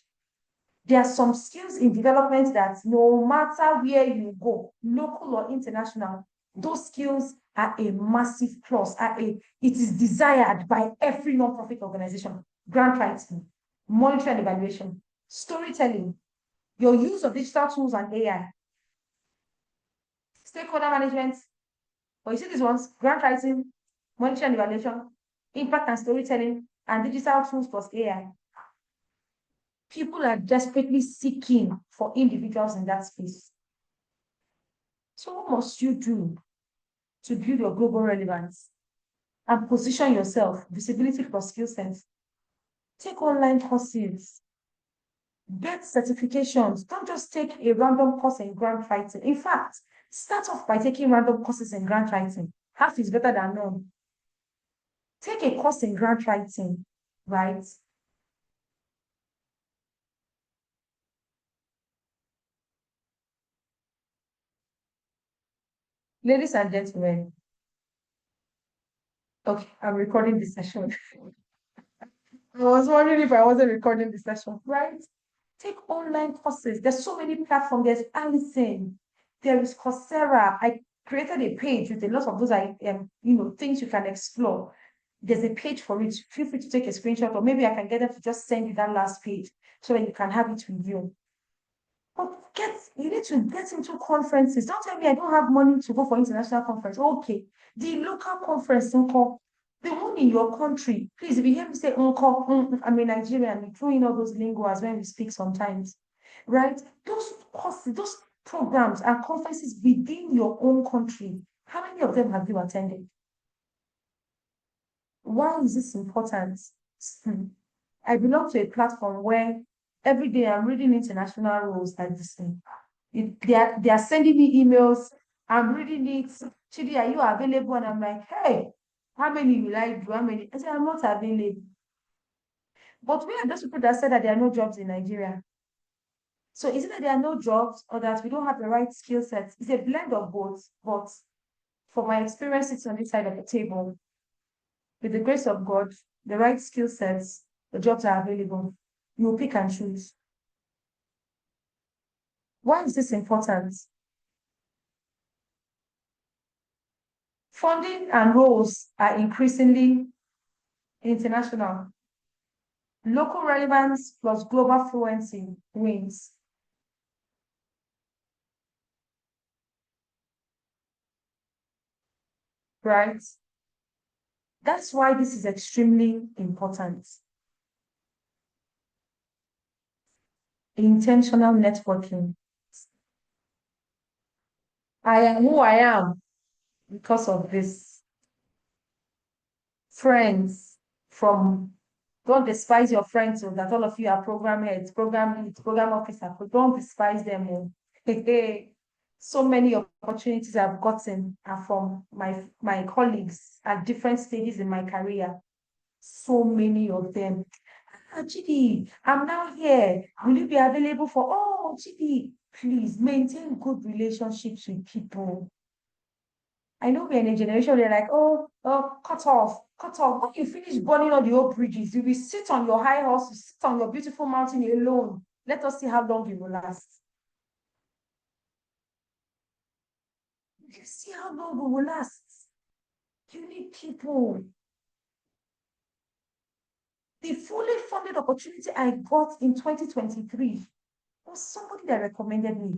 There are some skills in development that no matter where you go, local or international, those skills are a massive plus. It is desired by every nonprofit organization. Grant writing, monitoring and evaluation, storytelling, your use of digital tools and AI, stakeholder management, or you see these ones, grant writing, monitoring and evaluation, impact and storytelling, and digital tools plus AI. People are desperately seeking for individuals in that space. So what must you do to build your global relevance and position yourself, visibility plus skill sets? Take online courses, get certifications. Don't just take a random course in grant writing. In fact, start off by taking random courses in grant writing. Half is better than none. Take a course in grant writing, right? Ladies and gentlemen, okay, I'm recording this session. I was wondering if I wasn't recording this session, right? Take online courses. There's so many platforms. There's Allison. There is Coursera. I created a page with a lot of those things you can explore. There's a page for it. Feel free to take a screenshot, or maybe I can get them to just send you that last page so that you can have it with you. But you need to get into conferences. Don't tell me I don't have money to go for international conference. Okay. The local conference, Uncle, the one in your country. Please, if you hear me say Uncle, I'm a Nigerian, we throw in all those lingoas when we speak sometimes. Right? Those courses, those programs and conferences within your own country, how many of them have you attended? Why is this important? I belong to a platform where every day I'm reading international rules like this thing. They are sending me emails. I'm reading it. Chidi, are you available? And I'm like, hey, how many will I do? How many? I said, I'm not available. But we are those people that said that there are no jobs in Nigeria. So is it that there are no jobs or that we don't have the right skill sets? It's a blend of both. But for my experience, it's on this side of the table. With the grace of God, the right skill sets, the jobs are available. You will pick and choose. Why is this important? Funding and roles are increasingly international. Local relevance plus global fluency wins, right? That's why this is extremely important. Intentional networking. I am who I am because of this. Friends from don't despise your friends so that all of you are program heads, program leads, program officers. But don't despise them. So many opportunities I've gotten are from my colleagues at different stages in my career. So many of them. Ah, Chidi, I'm now here. Will you be available for? Oh, Chidi, please maintain good relationships with people. I know we're in a generation where like, oh, cut off, cut off. When you finish burning all the old bridges, you will sit on your high horse, you sit on your beautiful mountain alone. Let us see how long you will last. You see how long we will last. You need people. The fully funded opportunity I got in 2023 was somebody that recommended me.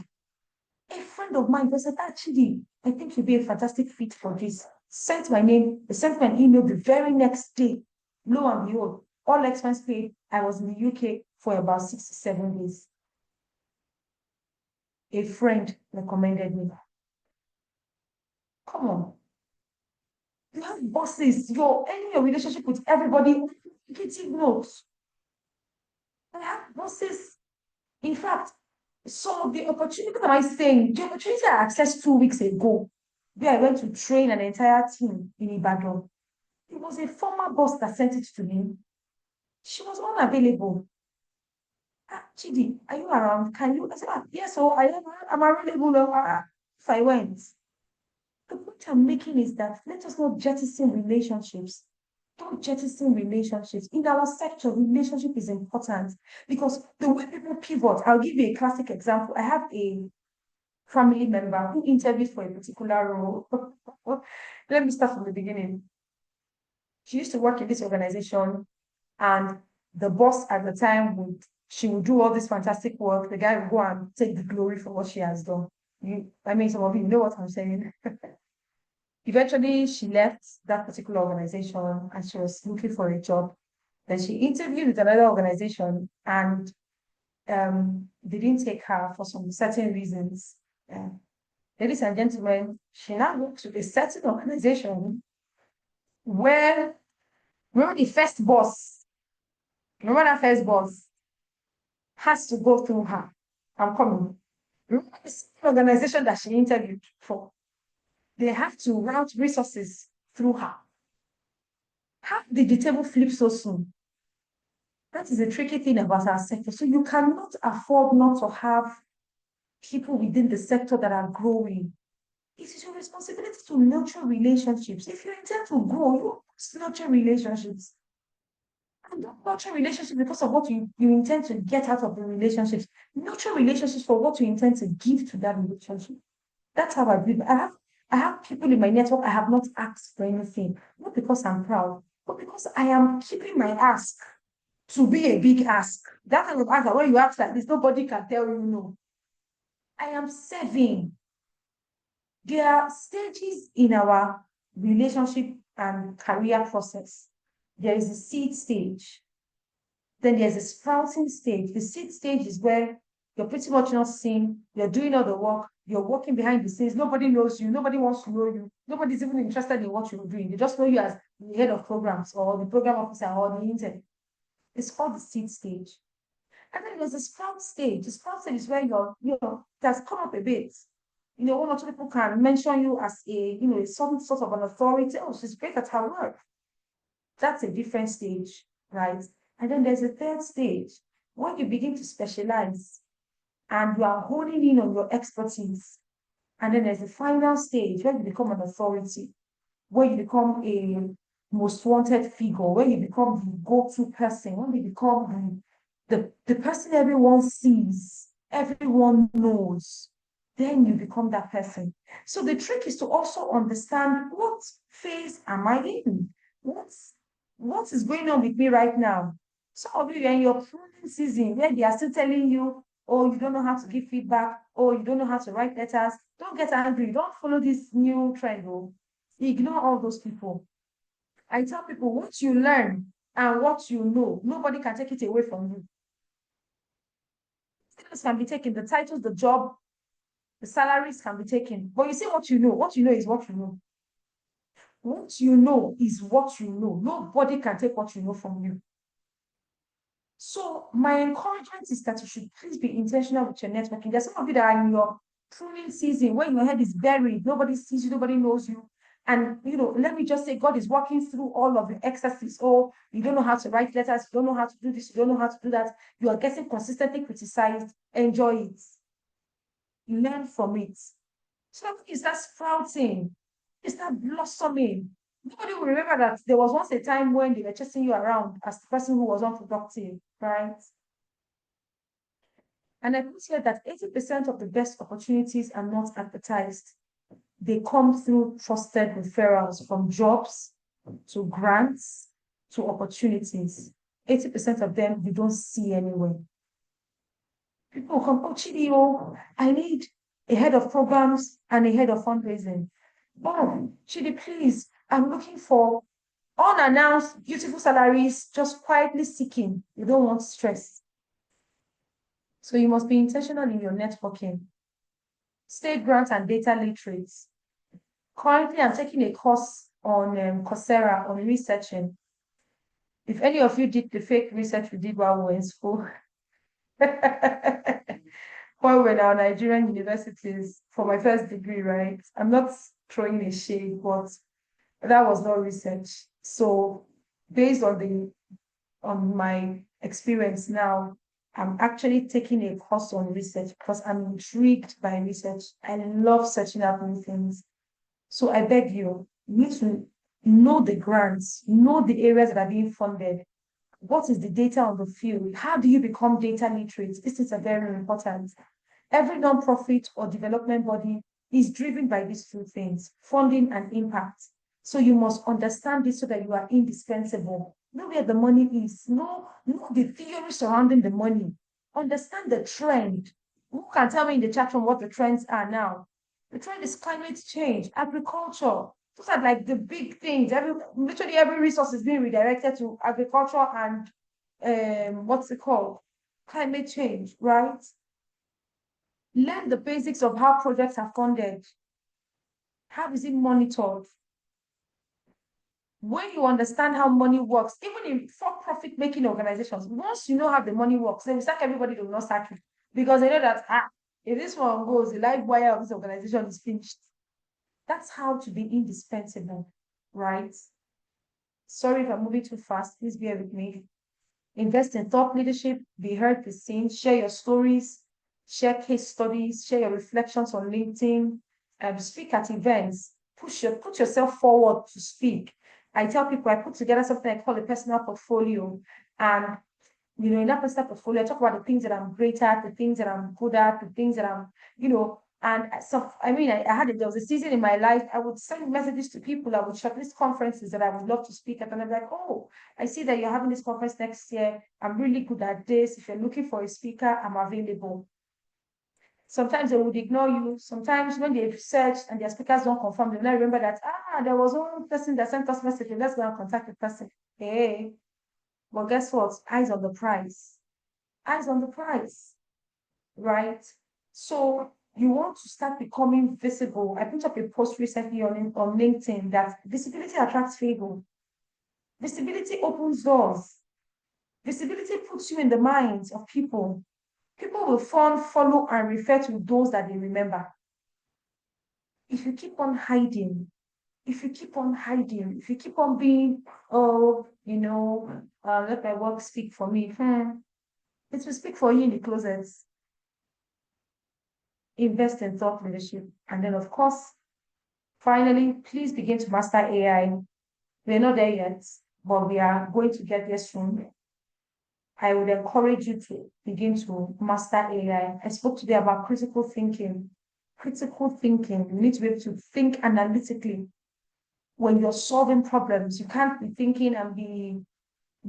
A friend of mine was said, actually, I think you'd be a fantastic fit for this. Sent my name, they sent me an email the very next day. Lo and behold, all expense paid. I was in the UK for about 6 to 7 days. A friend recommended me. Come on. You have bosses, you're ending your relationship with everybody. Getting notes. I have bosses. In fact, so the opportunity, what am I saying? The opportunity I accessed 2 weeks ago, where I went to train an entire team in Ibadan. It was a former boss that sent it to me. She was unavailable. Ah, Chidi, are you around? Can you? I said, yes, so I am. I'm available. If I went. The point I'm making is that let us not jettison relationships. Don't jettison relationships. In our sector, relationship is important because the way people pivot, I'll give you a classic example. I have a family member who interviewed for a particular role. Let me start from the beginning. She used to work in this organization and the boss at the time she would do all this fantastic work. The guy would go and take the glory for what she has done. I mean, some of you know what I'm saying. Eventually, she left that particular organization and she was looking for a job. Then she interviewed with another organization and they didn't take her for some certain reasons. Uh, Ladies and gentlemen, she now works with a certain organization where, remember the first boss, remember that first boss has to go through her. I'm coming. Remember this organization that she interviewed for? They have to route resources through her. How did the table flip so soon? That is a tricky thing about our sector. So you cannot afford not to have people within the sector that are growing. It is your responsibility to nurture relationships. If you intend to grow, you must nurture relationships. And don't nurture relationships because of what you intend to get out of the relationships. Nurture relationships for what you intend to give to that relationship. That's how I believe. I have people in my network I have not asked for anything, not because I'm proud, but because I am keeping my ask to be a big ask. That kind of ask that when you ask like this, nobody can tell you no. I am serving. There are stages in our relationship and career process. There is a seed stage. Then there's a sprouting stage. The seed stage is where you're pretty much not seen, you're doing all the work, you're working behind the scenes, nobody knows you, nobody wants to know you, nobody's even interested in what you're doing. They just know you as the head of programs or the program officer or the intern. It's called the seed stage. And then there's a sprout stage. The sprout stage is where it has come up a bit. One or two people can mention you as some sort of an authority. Oh, she's great at her work. That's a different stage, right? And then there's a third stage where you begin to specialize and you are honing in on your expertise. And then there's a final stage where you become an authority, where you become a most wanted figure, where you become the go-to person, when you become the person everyone sees, everyone knows, then you become that person. So the trick is to also understand what phase am I in? What is going on with me right now? Some of you are in your pruning season where they are still telling you, oh, you don't know how to give feedback, oh, you don't know how to write letters. Don't get angry. Don't follow this new trend. Oh. Ignore all those people. I tell people what you learn and what you know, nobody can take it away from you. Things can be taken, the titles, the job, the salaries can be taken. But you see what you know. What you know is what you know. What you know is what you know. Nobody can take what you know from you. So my encouragement is that you should please be intentional with your networking. There's some of you that are in your pruning season when your head is buried, nobody sees you, nobody knows you. And let me just say, God is working through all of the excesses. Oh, you don't know how to write letters, you don't know how to do this, you don't know how to do that. You are getting consistently criticized. Enjoy it. Learn from it. So is that sprouting? Is that blossoming? Nobody will remember that there was once a time when they were chasing you around as the person who was unproductive, right? And I put here that 80% of the best opportunities are not advertised. They come through trusted referrals from jobs to grants to opportunities. 80% of them you don't see anywhere. People come, oh, Chidi, I need a head of programs and a head of fundraising. Oh, Chidi, please, I'm looking for unannounced, beautiful salaries, just quietly seeking. You don't want stress. So you must be intentional in your networking. State grants and data literates. Currently, I'm taking a course on Coursera on researching. If any of you did the fake research we did while we were in school, while we were in our Nigerian universities for my first degree, right? I'm not throwing a shade, but that was not research. So based on my experience now, I'm actually taking a course on research because I'm intrigued by research. I love searching out new things. So I beg you need to know the grants, know the areas that are being funded. What is the data on the field? How do you become data literate? This is a very important. Every nonprofit or development body is driven by these two things, funding and impact. So you must understand this so that you are indispensable. Know where the money is. Know the theory surrounding the money. Understand the trend. Who can tell me in the chat room what the trends are now? The trend is climate change, agriculture. Those are like the big things. Literally every resource is being redirected to agriculture and what's it called? Climate change, right? Learn the basics of how projects are funded. How is it monitored? When you understand how money works, even in for-profit making organizations, once you know how the money works, then you sack everybody, they will not sack you. Because they know that if this one goes, the life wire of this organization is finished. That's how to be indispensable, right? Sorry if I'm moving too fast. Please bear with me. Invest in thought leadership, be heard, be seen, share your stories, share case studies, share your reflections on LinkedIn, speak at events, put yourself forward to speak. I tell people I put together something I call a personal portfolio. And in that personal portfolio, I talk about the things that I'm great at, the things that I'm good at, the things that I'm, and so I mean, there was a season in my life, I would send messages to people, I would shortlist conferences that I would love to speak at, and I'm like, oh, I see that you're having this conference next year. I'm really good at this. If you're looking for a speaker, I'm available. Sometimes they would ignore you. Sometimes when they've searched and their speakers don't confirm, they will not remember that, there was one person that sent us message. Let's go and contact the person. Hey, but guess what? Eyes on the prize. Eyes on the prize, right? So you want to start becoming visible. I put up a post recently on LinkedIn that visibility attracts favor. Visibility opens doors. Visibility puts you in the minds of people. People will follow, and refer to those that they remember. If you keep on hiding, if you keep on hiding, if you keep on being, let my work speak for me, it will speak for you in the closet. Invest in thought leadership. And then, of course, finally, please begin to master AI. We're not there yet, but we are going to get there soon. I would encourage you to begin to master AI. I spoke today about critical thinking. Critical thinking. You need to be able to think analytically. When you're solving problems, you can't be thinking and be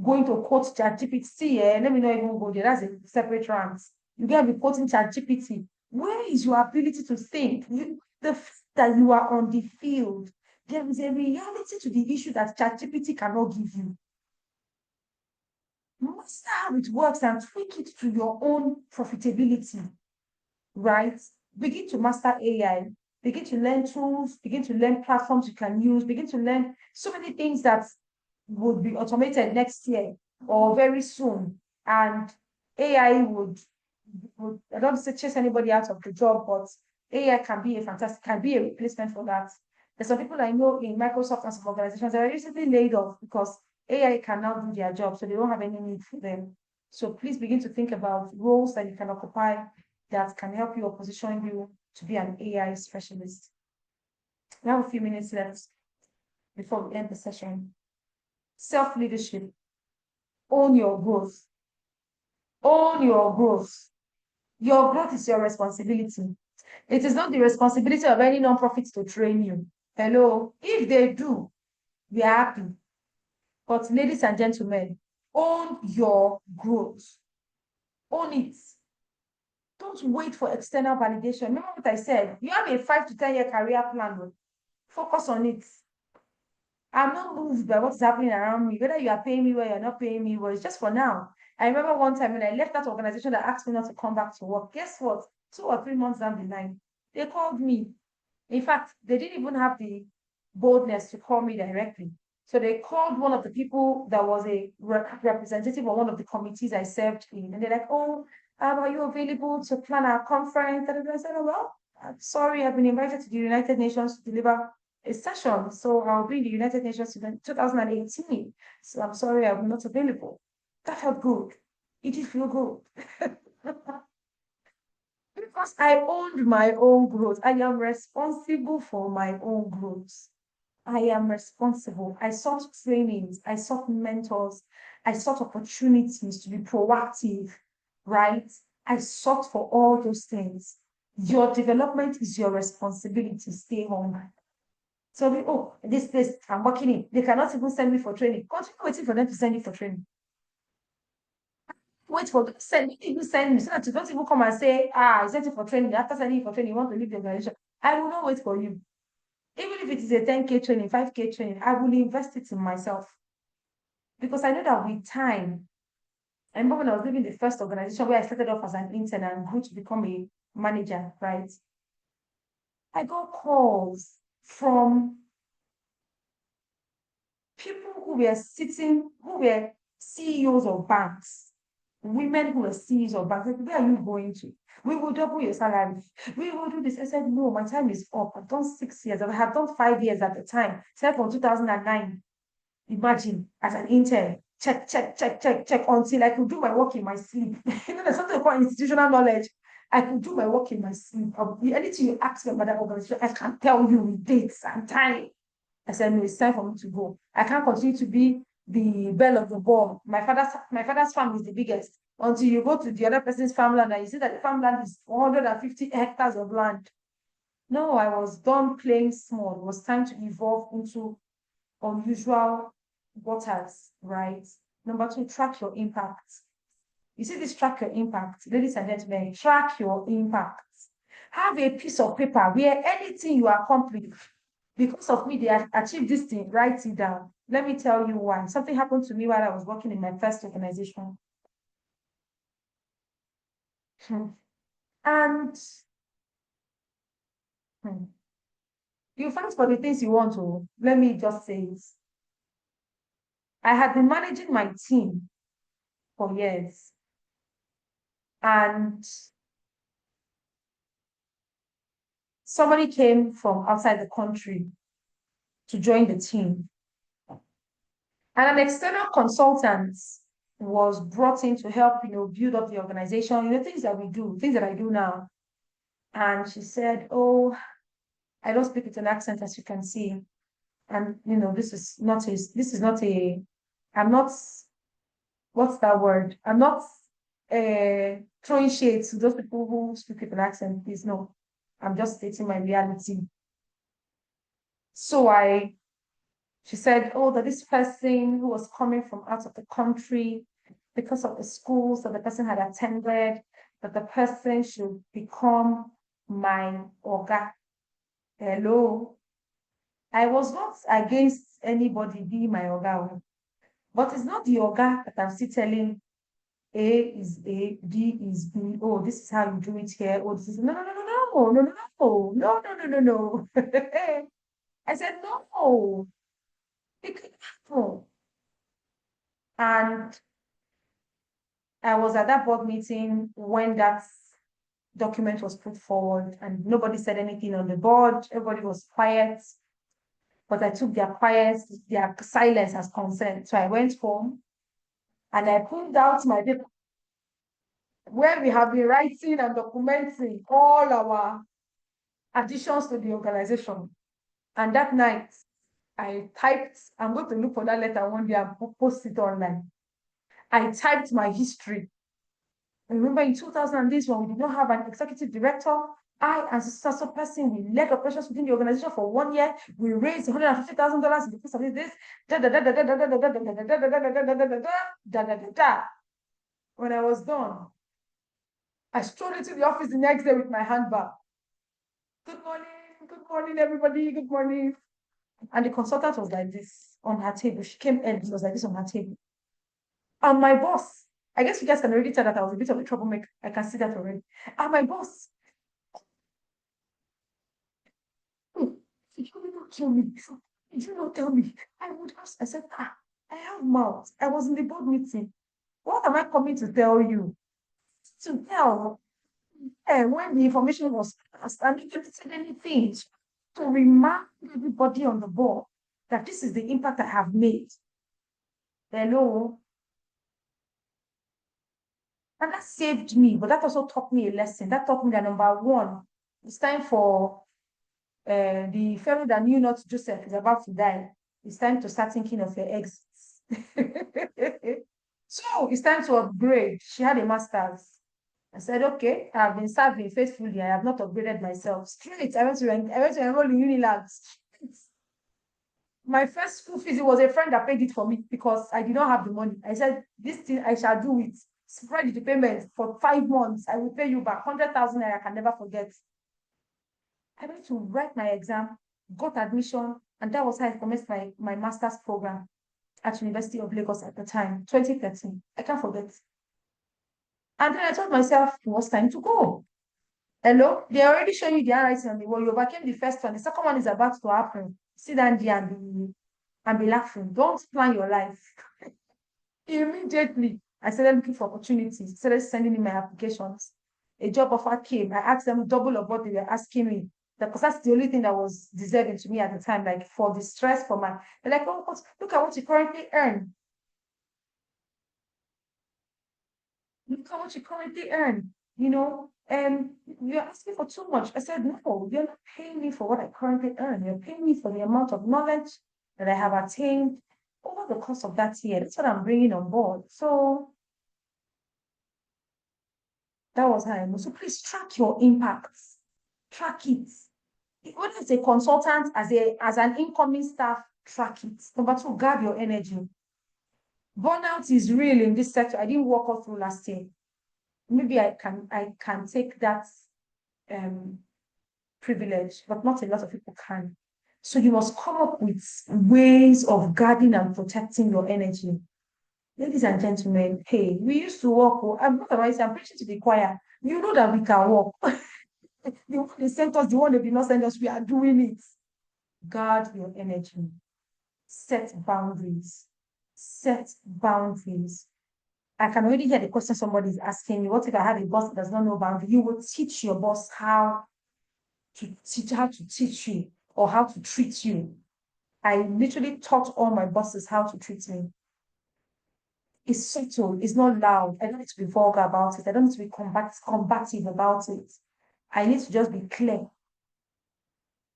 going to quote ChatGPT. Let me not even go there. That's a separate rant. You can't be quoting ChatGPT. Where is your ability to think? The fact that you are on the field, there is a reality to the issue that ChatGPT cannot give you. Master how it works and tweak it to your own profitability, right? Begin to master AI, begin to learn tools, begin to learn platforms you can use, begin to learn so many things that would be automated next year or very soon. And AI would I don't say chase anybody out of the job, but AI can be a replacement for that. There's some people I know in Microsoft and some organizations that are recently laid off because AI can now do their job, so they don't have any need for them. So please begin to think about roles that you can occupy that can help you or position you to be an AI specialist. We have a few minutes left before we end the session. Self-leadership. Own your growth. Own your growth. Your growth is your responsibility. It is not the responsibility of any non-profit to train you. Hello? If they do, we are happy. But ladies and gentlemen, own your growth. Own it. Don't wait for external validation. Remember what I said? You have a 5 to 10 year career plan. Focus on it. I'm not moved by what's happening around me, whether you are paying me well, you're not paying me well. It's just for now. I remember one time when I left that organization that asked me not to come back to work. Guess what? 2 or 3 months down the line, they called me. In fact, they didn't even have the boldness to call me directly. So they called one of the people that was a representative of one of the committees I served in. And they're like, oh, are you available to plan our conference? And I said, oh, well, I'm sorry, I've been invited to the United Nations to deliver a session. So I'll be in the United Nations in 2018. So I'm sorry, I'm not available. That felt good. It did feel good. Because I owned my own growth. I am responsible for my own growth. I am responsible. I sought trainings, I sought mentors, I sought opportunities to be proactive, right? I sought for all those things. Your development is your responsibility. Stay home. So, oh, this place I'm working in, they cannot even send me for training. Continue waiting for them to send you for training. Wait for send even send me so that you don't even come and say, I sent you for training. After sending you for training, you want to leave the organization. I will not wait for you. Even if it is a 10K training, 5K training, I will invest it in myself. Because I know that with time, I remember when I was leaving the first organization where I started off as an intern and grew to become a manager, right? I got calls from people who were sitting, who were CEOs of banks, women who were CEOs of banks. Like, where are you going to? We will double your salary. We will do this. I said, no, my time is up. I've done 6 years. I had done 5 years at the time, started from 2009. Imagine as an intern, check, check, check, check, check until I could do my work in my sleep. There's something called institutional knowledge. I could do my work in my sleep. Anything you ask me about that organization, I can tell you with dates and time. I said, no, it's time for me to go. I can't continue to be the belle of the ball. My father's farm is the biggest. Until you go to the other person's farmland and you see that the farmland is 150 hectares of land. No, I was done playing small. It was time to evolve into unusual waters, right? Number two, track your impact. You see this track your impact, ladies and gentlemen, track your impact. Have a piece of paper where anything you accomplish, because of me, they achieved this thing, write it down. Let me tell you why. Something happened to me while I was working in my first organization. Hmm. And hmm, you fight for the things you want to. Let me just say it. I had been managing my team for years. And somebody came from outside the country to join the team. And an external consultant was brought in to help, build up the organization, things that we do, things that I do now. And she said, oh, I don't speak with an accent, as you can see. And, this is not a, I'm not, what's that word? I'm not throwing shade to those people who speak with an accent, please, no. I'm just stating my reality. So she said, oh, that this person who was coming from out of the country, because of the schools that the person had attended, that the person should become my Oga. Hello. I was not against anybody being my Oga, but it's not the Oga that I'm still telling A is A, B is B. Oh, this is how you do it here. Oh, this is no, no, no, no, no, no, no, no, no, no, no, no, no. I said, no, it could happen. And I was at that board meeting when that document was put forward, and nobody said anything on the board. Everybody was quiet, but I took their silence as consent. So I went home and I pulled out my paper where we have been writing and documenting all our additions to the organization. And that night, I typed, I'm going to look for that letter one day and post it online. I typed my history. Remember in 2000, this one, we did not have an executive director. I, as a successful person, we led operations within the organization for 1 year. We raised $150,000 in the course of this. When I was done, I strolled into the office the next day with my handbag. Good morning, everybody. Good morning. And the consultant was like this on her table. She came in, she was like this on her table. And my boss, I guess you guys can already tell that I was a bit of a troublemaker. I can see that already. And my boss, did you not kill me? Did you not tell me? I would have, I said, I have mouth. I was in the board meeting. What am I coming to tell you? To tell when the information was passed and you didn't say anything to remind everybody on the board that this is the impact I have made. Hello. And that saved me, but that also taught me a lesson. That taught me that number one, it's time for the fellow that knew not Joseph is about to die. It's time to start thinking of your exits. So it's time to upgrade. She had a master's. I said, okay, I've been serving faithfully. I have not upgraded myself. Straight. I went to enroll in Unilag. My first school fees, it was a friend that paid it for me because I did not have the money. I said, this thing, I shall do it. Spread the payment for 5 months. I will pay you back 100,000 naira. I can never forget. I went to write my exam, got admission, and that was how I commenced my master's program at University of Lagos at the time, 2013. I can't forget. And then I told myself it was time to go. Hello, they already showing you the handwriting on the wall. You overcame the first one. The second one is about to happen. Sit down there and be laughing. Don't plan your life. Immediately, I started looking for opportunities, started sending in my applications. A job offer came. I asked them double of what they were asking me. Because that's the only thing that was deserving to me at the time, like for the stress for my, they're like, oh, look at what you currently earn. Look at what you currently earn, and you're asking for too much. I said, no, you're not paying me for what I currently earn. You're paying me for the amount of knowledge that I have attained over the course of that year. That's what I'm bringing on board. So that was how I know. So please track your impacts, track it. Whether as a consultant, as an incoming staff, track it. Number two, guard your energy. Burnout is real in this sector. I didn't walk all through last year. Maybe I can take that um privilege, but not a lot of people can. So you must come up with ways of guarding and protecting your energy. Ladies and gentlemen, hey, we used to work. I'm not about I'm preaching to the choir. You know that we can work. The one they sent us, the one they did not send us, we are doing it. Guard your energy. Set boundaries. Set boundaries. I can already hear the question somebody is asking me. What if I have a boss that does not know boundaries? You will teach your boss how to teach you or how to treat you. I literally taught all my bosses how to treat me. It's subtle, it's not loud. I don't need to be vulgar about it. I don't need to be combative about it. I need to just be clear.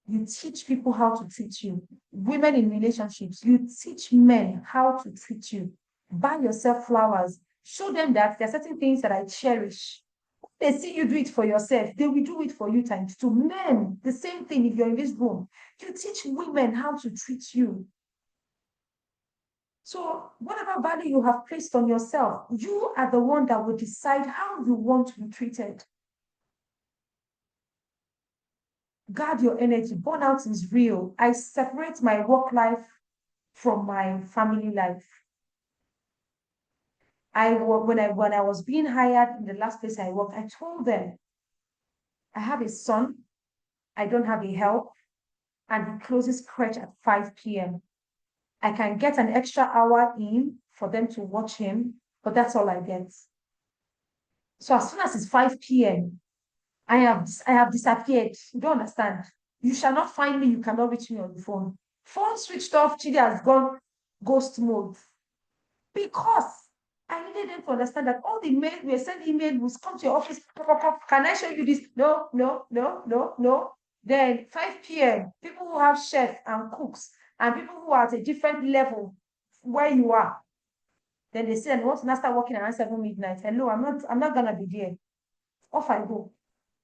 You teach people how to treat you. Women in relationships, you teach men how to treat you. Buy yourself flowers. Show them that there are certain things that I cherish. They see you do it for yourself, they will do it for you times two. Men, the same thing if you're in this room. You teach women how to treat you. So, whatever value you have placed on yourself, you are the one that will decide how you want to be treated. Guard your energy. Burnout is real. I separate my work life from my family life. When I was being hired in the last place I worked, I told them I have a son, I don't have a help, and he closes crèche at 5 p.m. I can get an extra hour in for them to watch him, but that's all I get. So as soon as it's 5 p.m., I have disappeared. You don't understand. You shall not find me, you cannot reach me on the phone. Phone switched off, Chidi has gone ghost mode. Because I needed them to understand that all the mail we send email will come to your office. Can I show you this? No, no, no, no, no. Then 5 p.m., people who have chefs and cooks and people who are at a different level where you are, then they say, and want to now start working around 7 midnight. Hello, I'm not gonna be there. Off I go.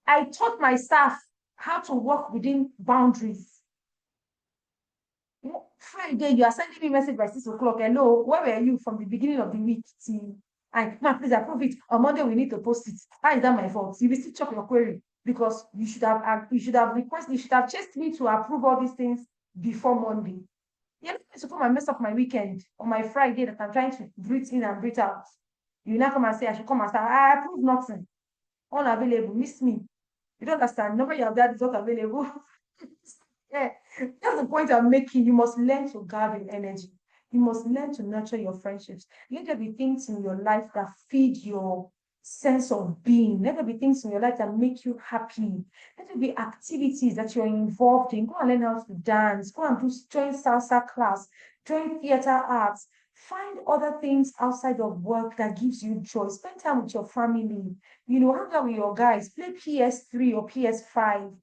I taught my staff how to work within boundaries. Friday, you are sending me message by 6 o'clock. Hello, where were you from the beginning of the week till and man, please approve it. On Monday, we need to post it. How is that my fault? You will still chop your query because you should have chased me to approve all these things before Monday. You're not going to come and mess up my weekend on my Friday that I'm trying to breathe in and breathe out. You now come and say I should come and start. I approve nothing. Unavailable, miss me. You don't understand. Nobody have that is not available. Yeah, that's the point I'm making. You must learn to guard your energy. You must learn to nurture your friendships. Let there be things in your life that feed your sense of being. Let there be things in your life that make you happy. Let there be activities that you're involved in. Go and learn how to dance. Go and join salsa class. Join theater arts. Find other things outside of work that gives you joy. Spend time with your family. Hang out with your guys. Play PS3 or PS5.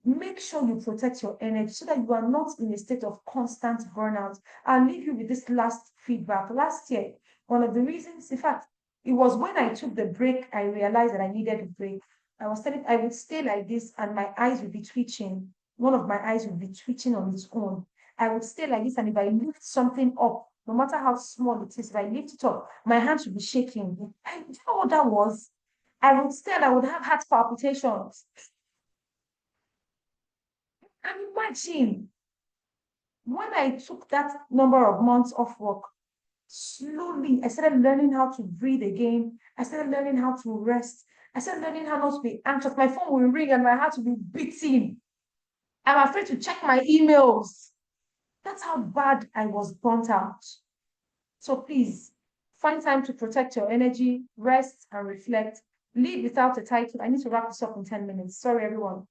Make sure you protect your energy so that you are not in a state of constant burnout. I'll leave you with this last feedback. Last year, one of the reasons, in fact, it was when I took the break, I realized that I needed a break. I was telling, I would stay like this and my eyes would be twitching. One of my eyes would be twitching on its own. I would stay like this, and if I lift something up, no matter how small it is, if I lift it up, my hand should be shaking. And you know what that was? I would stay and I would have heart palpitations. And imagine when I took that number of months off work, slowly I started learning how to breathe again. I started learning how to rest. I started learning how not to be anxious. My phone will ring and my heart will be beating. I'm afraid to check my emails. That's how bad I was burnt out. So please find time to protect your energy, rest, and reflect. Lead without a title. I need to wrap this up in 10 minutes. Sorry, everyone.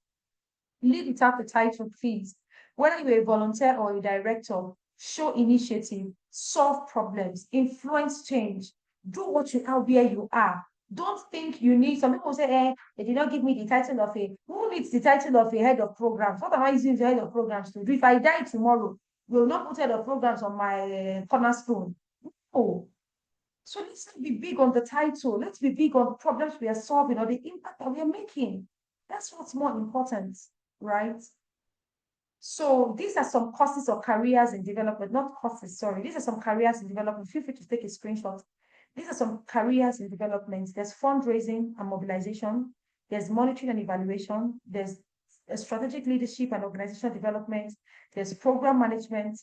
Lead without a title, please. Whether you're a volunteer or a director, show initiative, solve problems, influence change, do what you are where you are. Don't think you need, some people say, they did not give me the title of who needs the title of a head of programs? What am I using the head of programs to do? If I die tomorrow, will not put head of programs on my cornerstone. Oh, so let's not be big on the title. Let's be big on problems we are solving or the impact that we are making. That's what's more important, right? So these are some courses or careers in development, not courses, sorry. These are some careers in development. Feel free to take a screenshot. These are some careers in development. There's fundraising and mobilization. There's monitoring and evaluation. There's strategic leadership and organizational development. There's program management.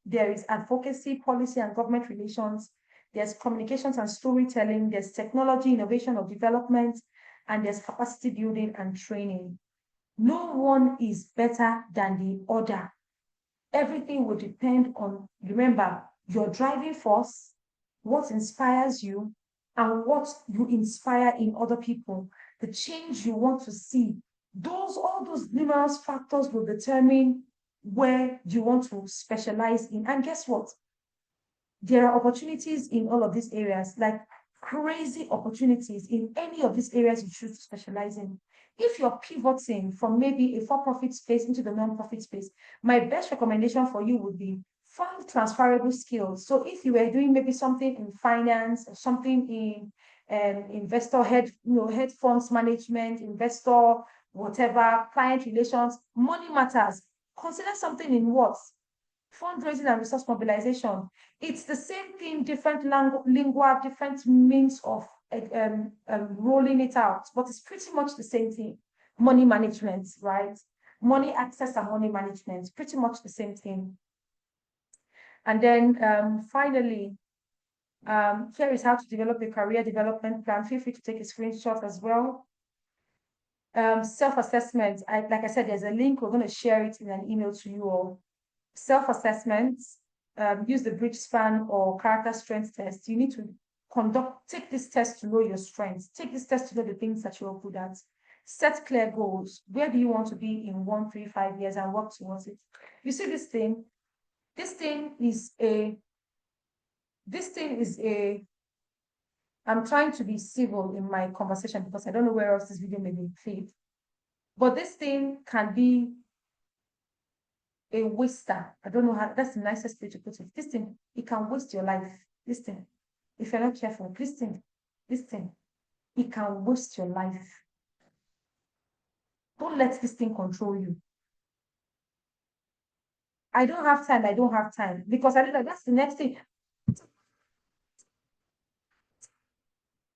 There is advocacy, policy, and government relations. There's communications and storytelling. There's technology, innovation or development. And there's capacity building and training. No one is better than the other. Everything will depend on, remember, your driving force, what inspires you, and what you inspire in other people, the change you want to see. All those numerous factors will determine where you want to specialize in. And guess what? There are opportunities in all of these areas, like crazy opportunities in any of these areas you choose to specialize in. If you're pivoting from maybe a for-profit space into the non-profit space, my best recommendation for you would be find transferable skills. So if you were doing maybe something in finance, or something in investor head funds management, investor, whatever, client relations, money matters. Consider something in what? Fundraising and resource mobilization. It's the same thing, different lingua, different means of rolling it out, but it's pretty much the same thing. Money management, right? Money access and money management, pretty much the same thing. And then finally, here is how to develop a career development plan. Feel free to take a screenshot as well. Self-assessment, like I said, there's a link. We're going to share it in an email to you all. Self-assessments, use the bridge span or character strength test. You need to take this test to know your strengths. Take this test to know the things that you're good at. Set clear goals. Where do you want to be in 1, 3, 5 years and work towards it? You see this thing? This thing is I'm trying to be civil in my conversation because I don't know where else this video may be played. But this thing can be a waster. I don't know how, that's the nicest way to put it. This thing, it can waste your life. This thing, if you're not careful, this thing, it can waste your life. Don't let this thing control you. I don't have time, because I know that that's the next thing.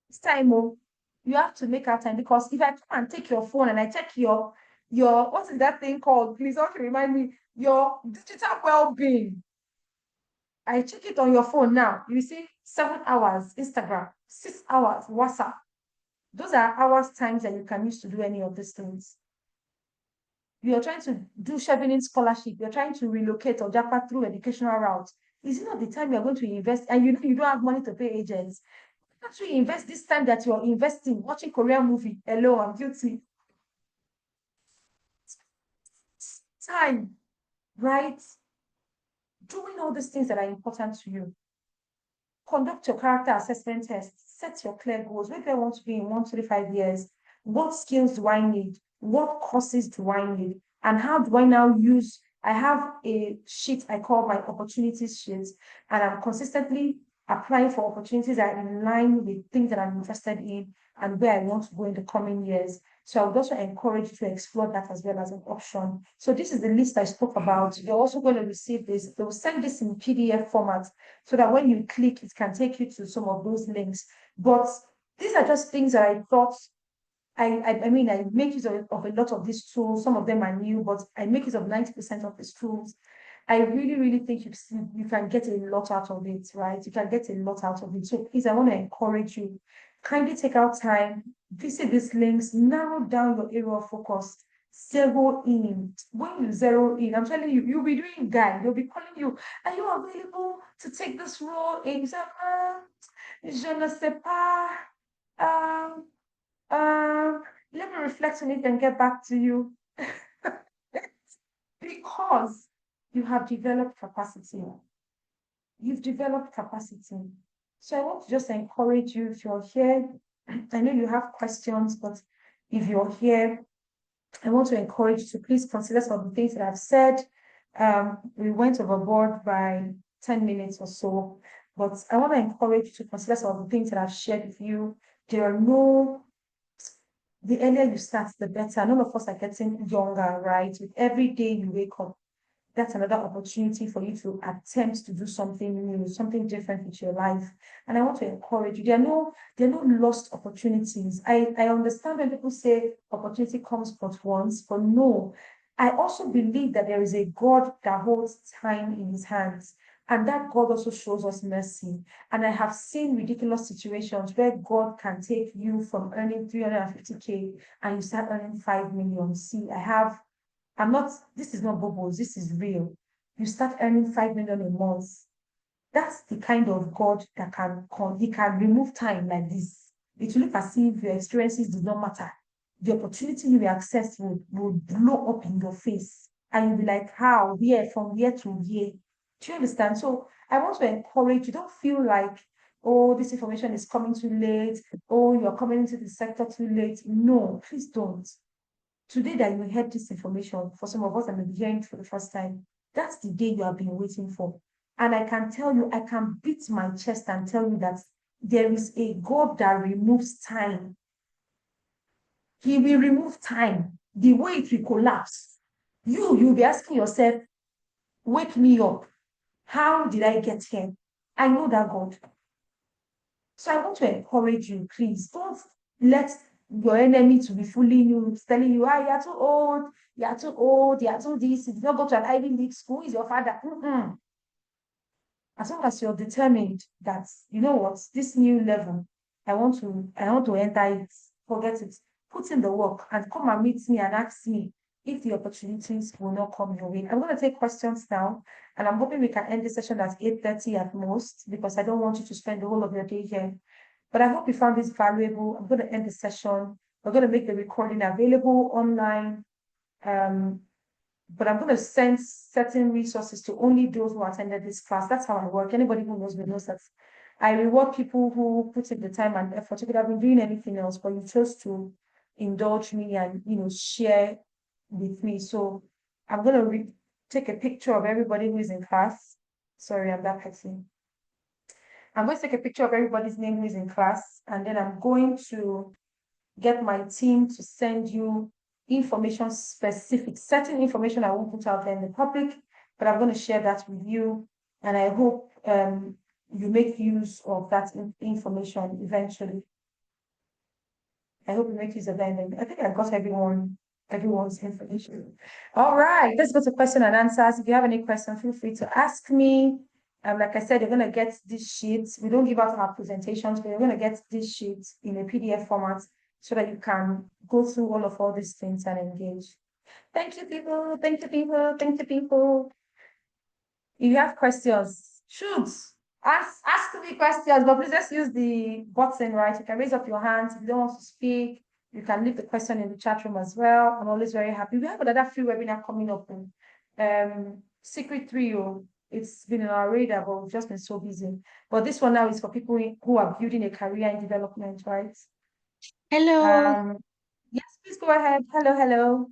It's time, oh, you have to make out time, because if I come and take your phone and I check your what is that thing called? Please also remind me, your digital well-being. I check it on your phone now. You see 7 hours Instagram, 6 hours WhatsApp. Those are hours times that you can use to do any of these things. You're trying to do Chevening scholarship, you're trying to relocate or jackpot through educational routes. Is it not the time you're going to invest, and you don't have money to pay agents? Actually invest this time that you're investing, watching Korean movie. Hello, I'm guilty. Time, right? Doing all these things that are important to you. Conduct your character assessment test. Set your clear goals. Where do I want to be in 1, 3, 5 years? What skills do I need? What courses do I need? And how do I now use? I have a sheet I call my opportunities sheet, and I'm consistently applying for opportunities that are in line with things that I'm interested in and where I want to go in the coming years. So I would also encourage you to explore that as well as an option. So this is the list I spoke about. You're also going to receive this. They will send this in PDF format so that when you click, it can take you to some of those links. But these are just things that I thought I mean, I make use of a lot of these tools. Some of them are new, but I make use of 90% of these tools. I really, really think you can get a lot out of it, right? You can get a lot out of it. So please, I want to encourage you, kindly take out time, visit these links, narrow down your area of focus, zero in. When you zero in, I'm telling you, you'll be doing guide. They'll be calling you, are you available to take this role? And you say, je ne sais pas. Um, let me reflect on it and get back to you. Because you have developed capacity. You've developed capacity. So I want to just encourage you if you're here. I know you have questions, but if you're here, I want to encourage you to please consider some of the things that I've said. We went overboard by 10 minutes or so, but I want to encourage you to consider some of the things that I've shared with you. There are no The earlier you start, the better. None of us are getting younger, right? With every day you wake up, that's another opportunity for you to attempt to do something new, something different with your life. And I want to encourage you. There are no lost opportunities. I understand when people say opportunity comes but once, but no. I also believe that there is a God that holds time in his hands. And that God also shows us mercy. And I have seen ridiculous situations where God can take you from earning 350K and you start earning 5 million. See, this is not bubbles, this is real. You start earning 5 million a month. That's the kind of God that he can remove time like this. It will look as if your experiences did not matter. The opportunity you will access will blow up in your face. And you'll be like, how? Where? From where to where? Do you understand? So I want to encourage you, don't feel like, oh, this information is coming too late. Oh, you're coming into the sector too late. No, please don't. Today that you heard this information, for some of us that may be hearing it for the first time, that's the day you have been waiting for. And I can tell you, I can beat my chest and tell you that there is a God that removes time. He will remove time. The way it will collapse. You'll be asking yourself, wake me up. How did I get here? I know that God. So I want to encourage you, please don't let your enemy to be fooling you, telling you, you're too old, you're too old, you're too this, you did not go to an Ivy League school, is your father. As long as you're determined that, you know what, this new level, I want to enter it, forget it, put in the work and come and meet me and ask me if the opportunities will not come your way. I'm going to take questions now, and I'm hoping we can end this session at 8:30 at most, because I don't want you to spend the whole of your day here. But I hope you found this valuable. I'm going to end the session. We're going to make the recording available online. Um, but I'm going to send certain resources to only those who attended this class. That's how I work. Anybody who knows me knows that I reward people who put in the time and effort. You could have been doing anything else, but you chose to indulge me and share with me. So I'm going to take a picture of everybody who is in class. Sorry, I'm that person. I'm going to take a picture of everybody's name who is in class, and then I'm going to get my team to send you information specific, certain information I won't put out there in the public, but I'm going to share that with you. And I hope you make use of that information eventually. I hope you make use of that. I think I got everyone's information. All right, let's go to question and answers. If you have any questions, feel free to ask me. Like I said, you're going to get these sheets. We don't give out our presentations, but you're going to get these sheets in a PDF format so that you can go through all these things and engage. Thank you, people. Thank you, people. Thank you, people. If you have questions, shoot. Ask me questions, but please just use the button, right? You can raise up your hands if you don't want to speak. You can leave the question in the chat room as well. I'm always very happy. We have another free webinar coming up. Secret Trio. It's been in our radar, but we've just been so busy. But this one now is for people who are building a career in development, right? Hello. Yes, please go ahead. Hello, hello.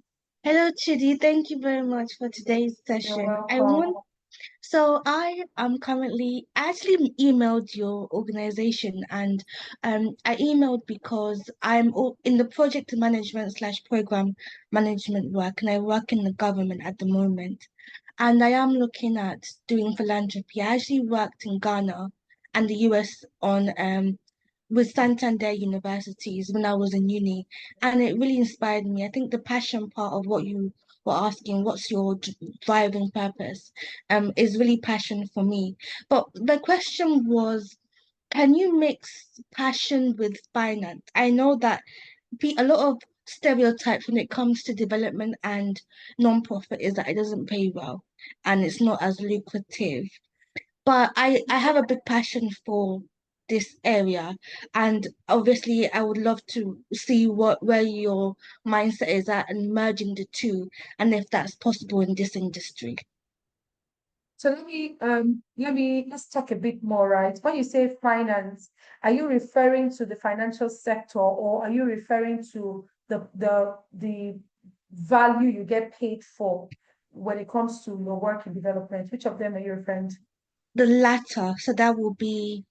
Hello, Chidi. Thank you very much for today's You're session. welcome. So I am currently I actually emailed your organization and I emailed because in the project management slash program management work and I work in the government at the moment. And I am looking at doing philanthropy. I actually worked in Ghana and the US on with Santander universities when I was in uni, and it really inspired me. I think the passion part of what you were asking, what's your driving purpose, is really passion for me. But the question was, can you mix passion with finance? I know that a lot of stereotypes when it comes to development and non-profit is that it doesn't pay well and it's not as lucrative. But I have a big passion for this area, and obviously I would love to see where your mindset is at and merging the two, and if that's possible in this industry. So let's talk a bit more, right? When you say finance, are you referring to the financial sector, or are you referring to the value you get paid for when it comes to your work in development? Which of them are you referring to? The latter, so that will be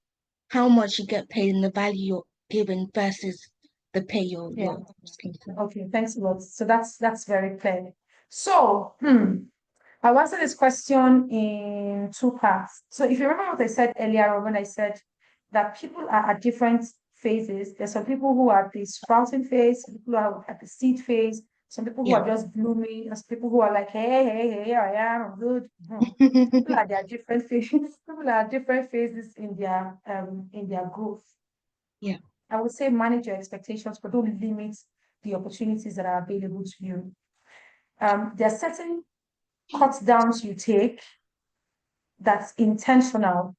how much you get paid and the value you're given versus the pay Yeah. you're asking for. Okay, thanks a lot. So that's very clear. So, I'll answer this question in two parts. So if you remember what I said earlier when I said that people are at different phases, there's some people who are at the sprouting phase, some people who are at the seed phase, some people who Yeah. are just blooming, and some people who are like, hey, here I am, I'm good. People are at their different phases. People are at different phases in their growth. Yeah. I would say manage your expectations, but don't limit the opportunities that are available to you. There are certain cut downs you take that's intentional.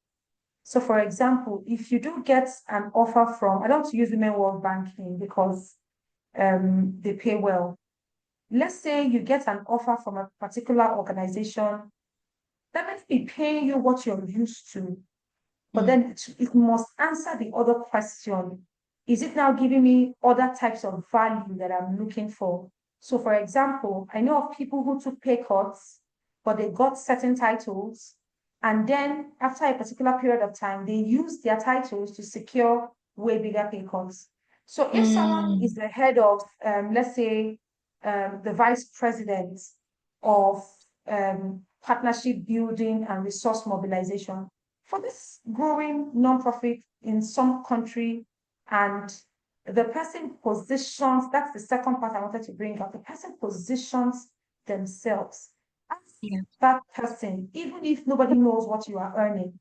So, for example, if you do get an offer from, I don't use Women World Banking because they pay well. Let's say you get an offer from a particular organization that might be paying you what you're used to, but Mm. then it must answer the other question. Is it now giving me other types of value that I'm looking for? So, for example, I know of people who took pay cuts, but they got certain titles. And then after a particular period of time, they use their titles to secure way bigger pay cuts. So if someone is Mm. the head of, let's say, the vice president of partnership building and resource mobilization, for this growing nonprofit in some country, and the person positions, that's the second part I wanted to bring up. The person positions themselves as Yeah. that person, even if nobody knows what you are earning,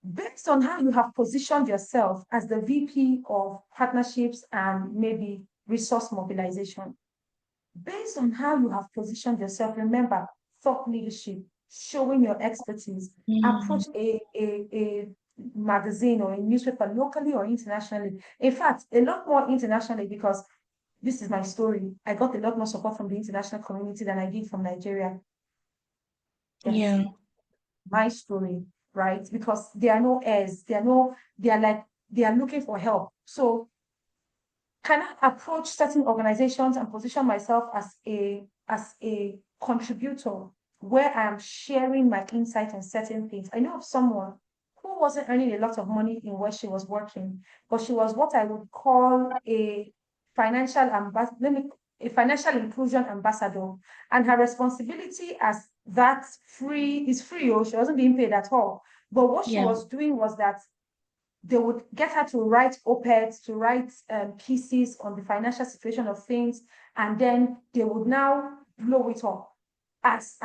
based on how you have positioned yourself as the VP of partnerships and maybe resource mobilization. Based on how you have positioned yourself, remember, thought leadership, showing your expertise, Mm. approach a magazine or a newspaper locally or internationally. In fact, a lot more internationally, because this is my story. I got a lot more support from the international community than I did from Nigeria. Yes, Yeah. my story, right? Because there are no heirs, they are looking for help. So can I approach certain organizations and position myself as a contributor where I am sharing my insight on certain things? I know of someone who wasn't earning a lot of money in where she was working, but she was what I would call a financial ambassador, a financial inclusion ambassador. And her responsibility as that is free, or she wasn't being paid at all. But what she Yeah. was doing was that they would get her to write op-eds, to write pieces on the financial situation of things, and then they would now blow it up as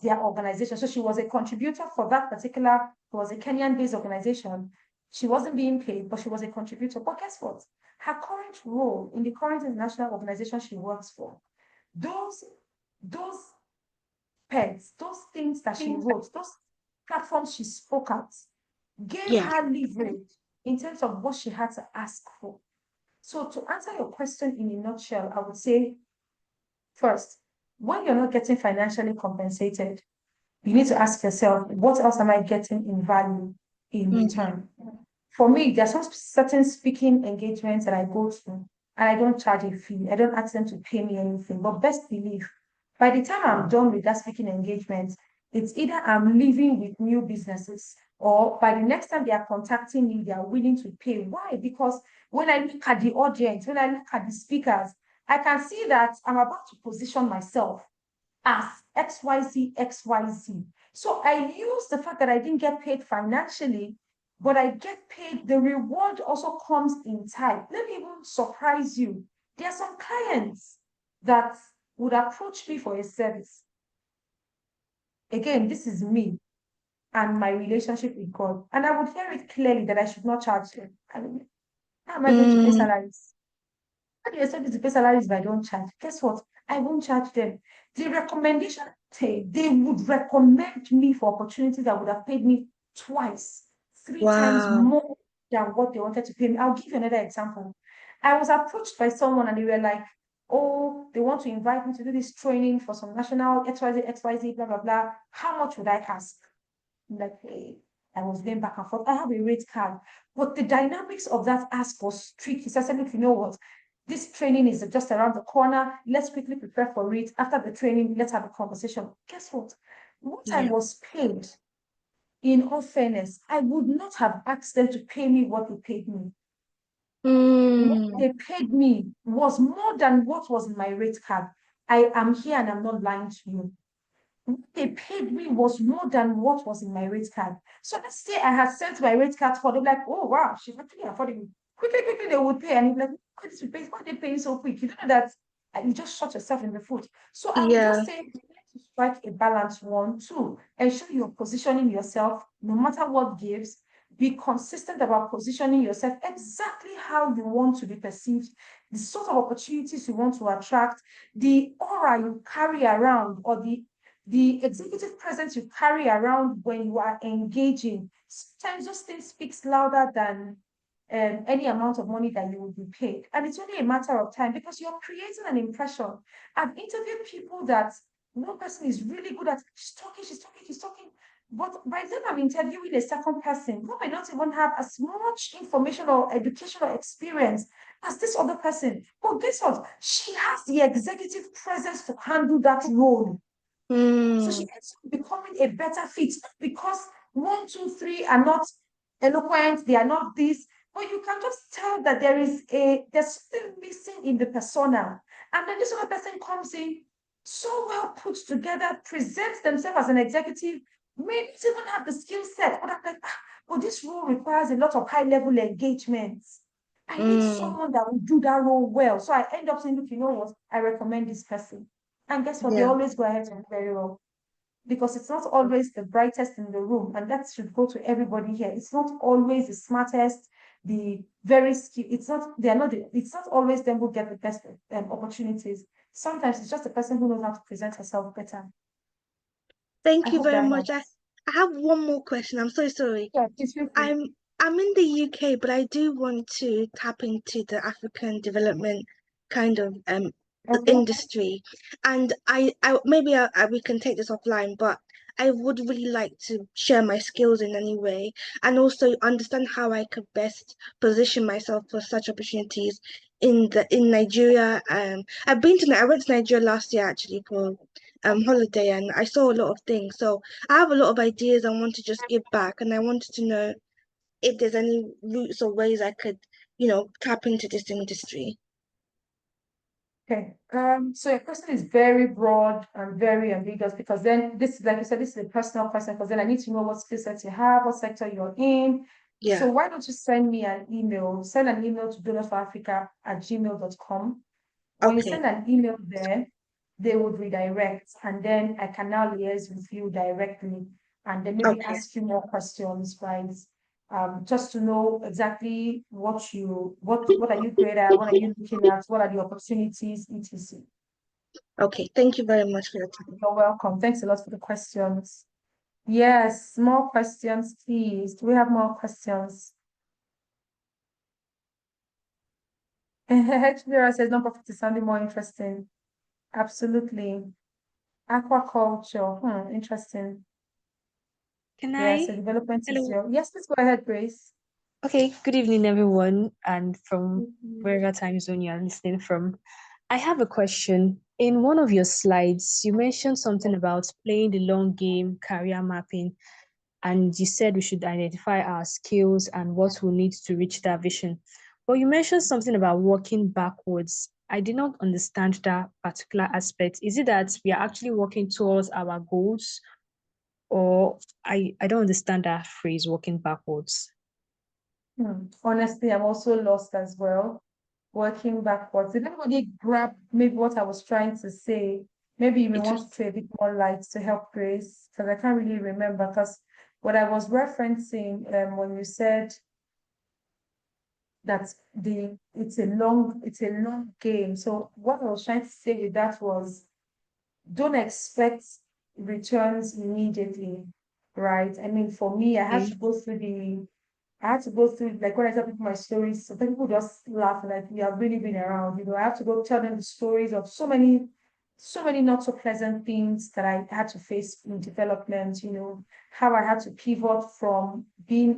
their organization. So she was a contributor for that particular, it was a Kenyan-based organization. She wasn't being paid, but she was a contributor. But guess what? Her current role in the current international organization she works for, those those pens, those things that she wrote, those platforms she spoke at, gave Yeah. her leverage in terms of what she had to ask for. So, to answer your question in a nutshell, I would say first, when you're not getting financially compensated, you need to ask yourself, what else am I getting in value in Mm. return? For me, there's some certain speaking engagements that I go to, and I don't charge a fee. I don't ask them to pay me anything. But best believe, by the time I'm done with that speaking engagement, It's either I'm living with new businesses, or by the next time they are contacting me, they are willing to pay. Why? Because when I look at the audience, when I look at the speakers, I can see that I'm about to position myself as XYZ, XYZ. So I use the fact that I didn't get paid financially, but I get paid. The reward also comes in time. Let me even surprise you. There are some clients that would approach me for a service. Again, this is me and my relationship with God. And I would hear it clearly that I should not charge them. I mean, how am I going to pay Mm, salaries? How do you expect me to pay salaries if I don't charge? Guess what? I won't charge them. The recommendation, they would recommend me for opportunities that would have paid me twice, three times wow. more than what they wanted to pay me. I'll give you another example. I was approached by someone and they were like, oh, they want to invite me to do this training for some national XYZ, XYZ, blah, blah, blah. How much would I ask? Like, hey, I was going back and forth. I have a rate card, but the dynamics of that ask was tricky. So I said, look, you know what? This training is just around the corner. Let's quickly prepare for it. After the training, let's have a conversation. Guess what? What I Yeah. was paid, in all fairness, I would not have asked them to pay me what they paid me. What Mm, they paid me was more than what was in my rate card. I am here and I'm not lying to you. What they paid me was more than what was in my rate card. So let's say I had sent my rate card for them, like, oh wow, she's actually affording it. Quickly, quickly, they would pay. And you'd be like, why are they paying so quick? You don't know that you just shot yourself in the foot. So I would yeah. just say you need to strike a balance, one, two, ensure you're positioning yourself, no matter what gives, be consistent about positioning yourself exactly how you want to be perceived, the sort of opportunities you want to attract, the aura you carry around, or the executive presence you carry around when you are engaging. Sometimes those things speaks louder than any amount of money that you will be paid. And it's only a matter of time because you're creating an impression. I've interviewed people that one person is really good at, she's talking, she's talking, she's talking. But by the time I'm interviewing a second person who may not even have as much information or educational experience as this other person. But guess what? She has the executive presence to handle that role. So she Mm, ends up becoming a better fit, not because one, two, three are not eloquent, they are not this, but you can just tell that there's something missing in the persona. And then this other person comes in so well put together, presents themselves as an executive, may not even have the skill set, but I'm like, but this role requires a lot of high-level engagements. I need mm, someone that will do that role well. So I end up saying, look, you know what? I recommend this person. And guess what? They yeah. always go ahead and do very well because it's not always the brightest in the room, and that should go to everybody here. It's not always the smartest, the very skilled. It's not always them who get the best opportunities. Sometimes it's just the person who knows how to present herself better. I Thank you hope very that much. I, helps. I have one more question. I'm so sorry. Yeah, please feel free. I'm I'm in the UK, but I do want to tap into the African development kind of Okay. industry, and I maybe we can take this offline, but I would really like to share my skills in any way, and also understand how I could best position myself for such opportunities in Nigeria. I went to Nigeria last year actually for holiday, and I saw a lot of things. So I have a lot of ideas I want to just give back, and I wanted to know if there's any routes or ways I could, tap into this industry. Okay. So your question is very broad and very ambiguous because then this, like you said, this is a personal question because then I need to know what skill sets you have, what sector you're in. Yeah. So why don't you send me an email? Send an email to donutforafrica@gmail.com. When you Okay. send an email there, they would redirect, and then I can now liaise with you directly and then maybe Okay. ask you more questions, right? Just to know exactly what are you great at, what are you looking at, what are the opportunities, etc. Okay. Thank you very much for your time. You're welcome. Thanks a lot for the questions. Yes, more questions, please. Do we have more questions? Vera says non-profit is sounding more interesting. Absolutely. Aquaculture. Interesting. Can Yeah, so I? development is Hello. your. Yes, please go ahead, Grace. Okay, good evening, everyone, and from Mhm. wherever time zone you're listening from. I have a question. In one of your slides, you mentioned something about playing the long game, career mapping, and you said we should identify our skills and what we need to reach that vision. But you mentioned something about working backwards. I did not understand that particular aspect. Is it that we are actually working towards our goals, or I don't understand that phrase, working backwards? Honestly, I'm also lost as well, working backwards. Did anybody grab maybe what I was trying to say? Maybe you may It want was to say a bit more light to help Grace, because I can't really remember. Because what I was referencing when you said that it's a long game. So what I was trying to say with that was, don't expect returns immediately, right? I mean, for me, okay. I had to go through, like when I tell people my stories, so people just laugh and like, we have really been around, I have to go tell them the stories of so many not so pleasant things that I had to face in development, how I had to pivot from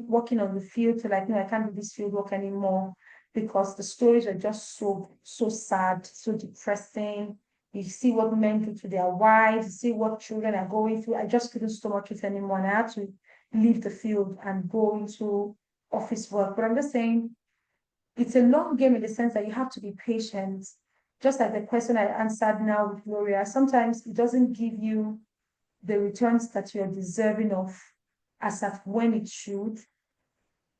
working on the field to like, no, I can't do this field work anymore because the stories are just so sad, so depressing. You see what men do to their wives, you see what children are going through. I just couldn't stomach it anymore. And I had to leave the field and go into office work. But I'm just saying it's a long game in the sense that you have to be patient. Just like the question I answered now with Gloria, sometimes it doesn't give you the returns that you're deserving of as at when it should,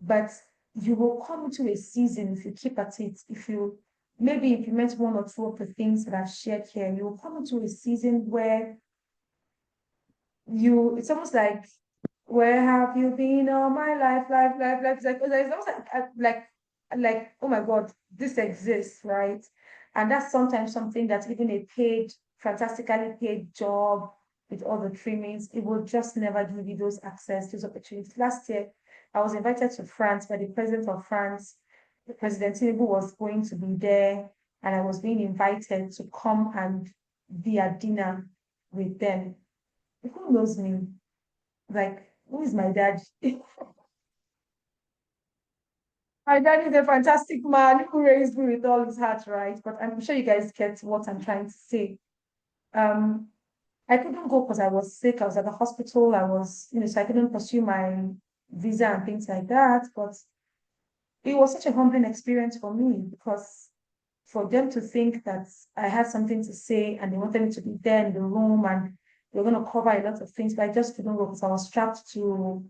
but you will come into a season if you keep at it, if you maybe implement one or two of the things that I've shared here, you will come into a season where it's almost like, where have you been all my life, life? It's almost like, oh my God, this exists, right? And that's sometimes something that even a fantastically paid job with all the trimmings, it will just never give you those access, those opportunities. Last year, I was invited to France by the president of France. President Tinubu was going to be there, and I was being invited to come and be at dinner with them. Who knows me? Like, who is my dad? My dad is a fantastic man who raised me with all his heart, right? But I'm sure you guys get what I'm trying to say. Um, I couldn't go because I was sick. I was at the hospital. So I couldn't pursue my visa and things like that. But it was such a humbling experience for me because for them to think that I had something to say and they wanted me to be there in the room and they were going to cover a lot of things, but I just couldn't go because I was strapped to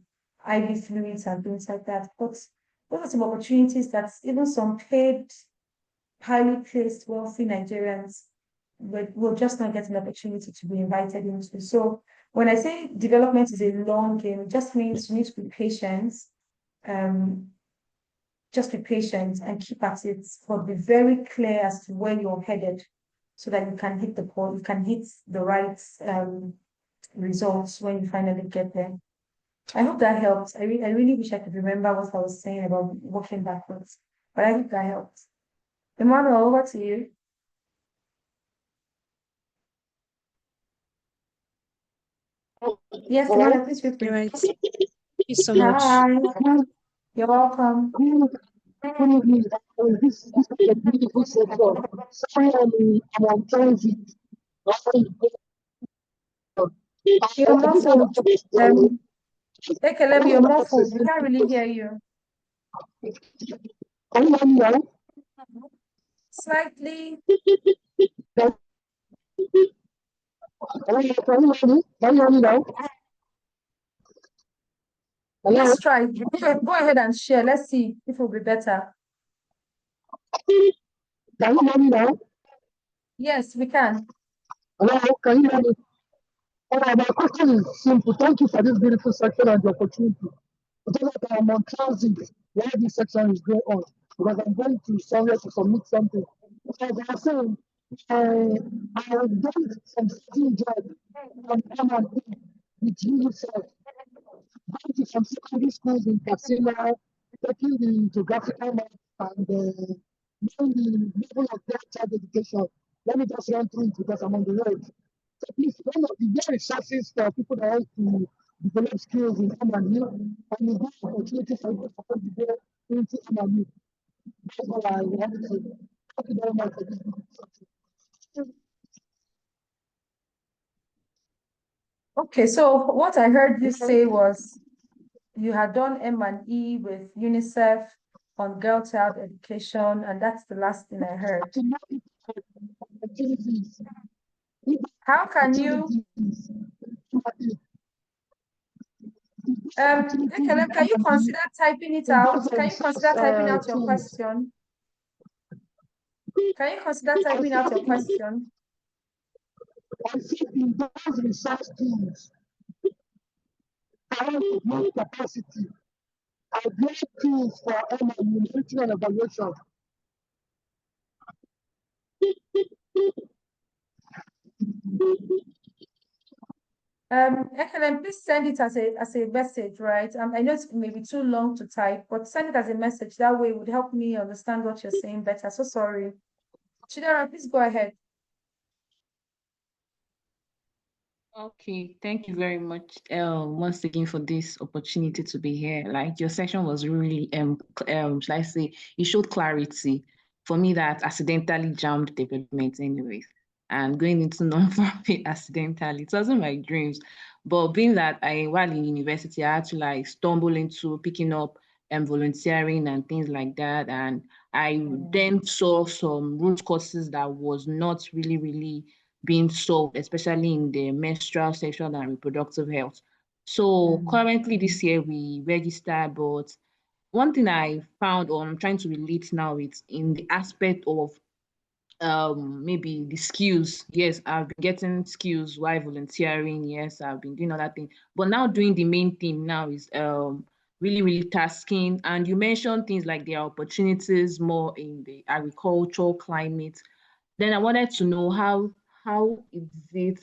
IV fluids and things like that. But those are some opportunities that even some paid, highly placed, wealthy Nigerians will just not get an opportunity to be invited into. So when I say development is a long game, it just means you need to be patient. Um, just be patient and keep at it, but be very clear as to where you're headed so that you can hit the ball, you can hit the right results when you finally get there. I hope that helps. I really wish I could remember what I was saying about working backwards, but I hope that helps. Emmanuel, over to you. Yes, Emmanuel, please feel You're free. right. Thank you so much. Hi, you're welcome. This is a beautiful section. Finally, I'm on transit. You're muffled. Ekelebe, you're muffled. We can't really hear you. Can you hear me now? Slightly. Can can you hear me? Can you hear me now? Hello? Let's try. Go ahead and share. Let's see if it will be better. Can you hear me now? Yes, we can. Hello? Can you hear me? All right, my question is simple. Thank you for this beautiful section and the opportunity. Because I'm on transit while this section is going on. Because I'm going to somewhere to submit something. As I was saying, I have done some certain job on M&E with UNICEF. Going to some secondary schools in Katsina, taking the geographical map and knowing the level of their child education. Let me just run through it because I'm on the road. So please, one of the very resources for people that want to develop skills in M&E, and you have opportunity for you to go into M&E. That's all I want to say. Thank you very much for this. Okay, so what I heard you say was you had done M&E with UNICEF on girl child education, and that's the last thing I heard. Opportunities. How can you, Opportunities. Ekelem, can you consider typing it out? Can you consider typing out your Things. question? Can you consider typing out your question? I think in those research teams, I have to build capacity. I build tools for MIU, teaching and evaluation. Ekelem, please send it as a message, right? I know it's maybe too long to type, but send it as a message. That way it would help me understand what you're saying better. So sorry. Chidera, please go ahead. Okay, thank you very much once again for this opportunity to be here. Like your section was really shall I say, it showed clarity for me that accidentally jammed development anyways. And going into non-profit accidentally, it wasn't my dreams. But being that while in university, I had to like stumble into picking up volunteering and things like that. And I then saw some root causes that was not really being solved, especially in the menstrual, sexual, and reproductive health. So currently this year we registered, but one thing I found, or I'm trying to relate now, it's in the aspect of maybe the skills. Yes, I've been getting skills while volunteering. Yes, I've been doing other things, but now doing the main thing now is really tasking. And you mentioned things like there are opportunities more in the agricultural climate. Then I wanted to know how is it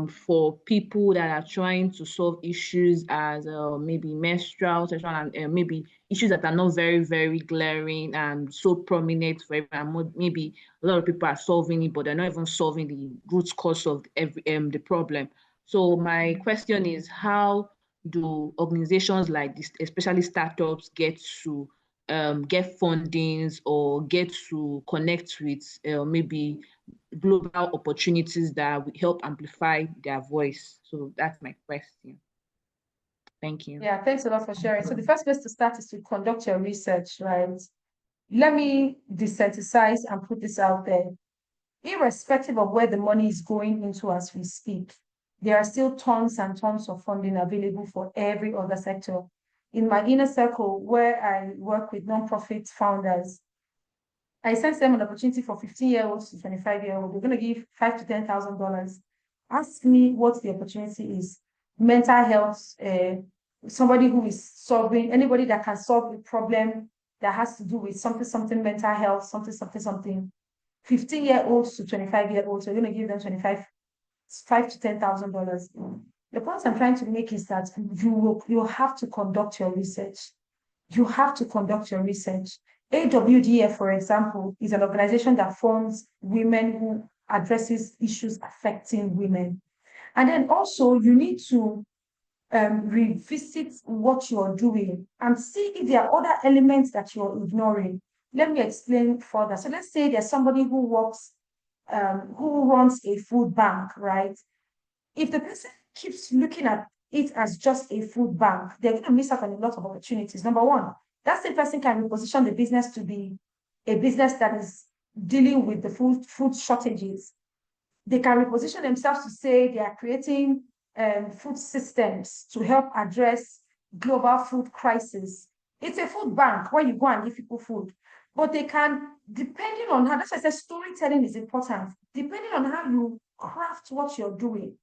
for people that are trying to solve issues as maybe menstrual, sexual, and maybe issues that are not very glaring and so prominent for everyone. Maybe a lot of people are solving it, but they're not even solving the root cause of the problem. So my question is, how do organizations like this, especially startups, get fundings or get to connect with maybe global opportunities that will help amplify their voice? So that's my question. Thank you. Yeah, thanks a lot for sharing. So the first place to start is to conduct your research, right? Let me desensitize and put this out there. Irrespective of where the money is going into as we speak, there are still tons and tons of funding available for every other sector. In my inner circle, where I work with nonprofit founders, I sent them an opportunity for 15-year-olds to 25-year-olds. We're going to give $5,000 to $10,000. Ask me what the opportunity is. Mental health, somebody who is solving, anybody that can solve a problem that has to do with something mental health, something. 15-year-olds to 25-year-olds, we're going to give them $5,000 to $10,000. The point I'm trying to make is that you have to conduct your research. You have to conduct your research. AWDF, for example, is an organization that funds women who addresses issues affecting women. And then also you need to revisit what you're doing and see if there are other elements that you're ignoring. Let me explain further. So let's say there's somebody who runs a food bank, right? If the person keeps looking at it as just a food bank, they're going to miss out on a lot of opportunities. Number one, that same person can reposition the business to be a business that is dealing with the food shortages. They can reposition themselves to say they are creating food systems to help address global food crisis. It's a food bank where you go and give people food. But they can, depending on how, that's why I said storytelling is important, depending on how you craft what you're doing.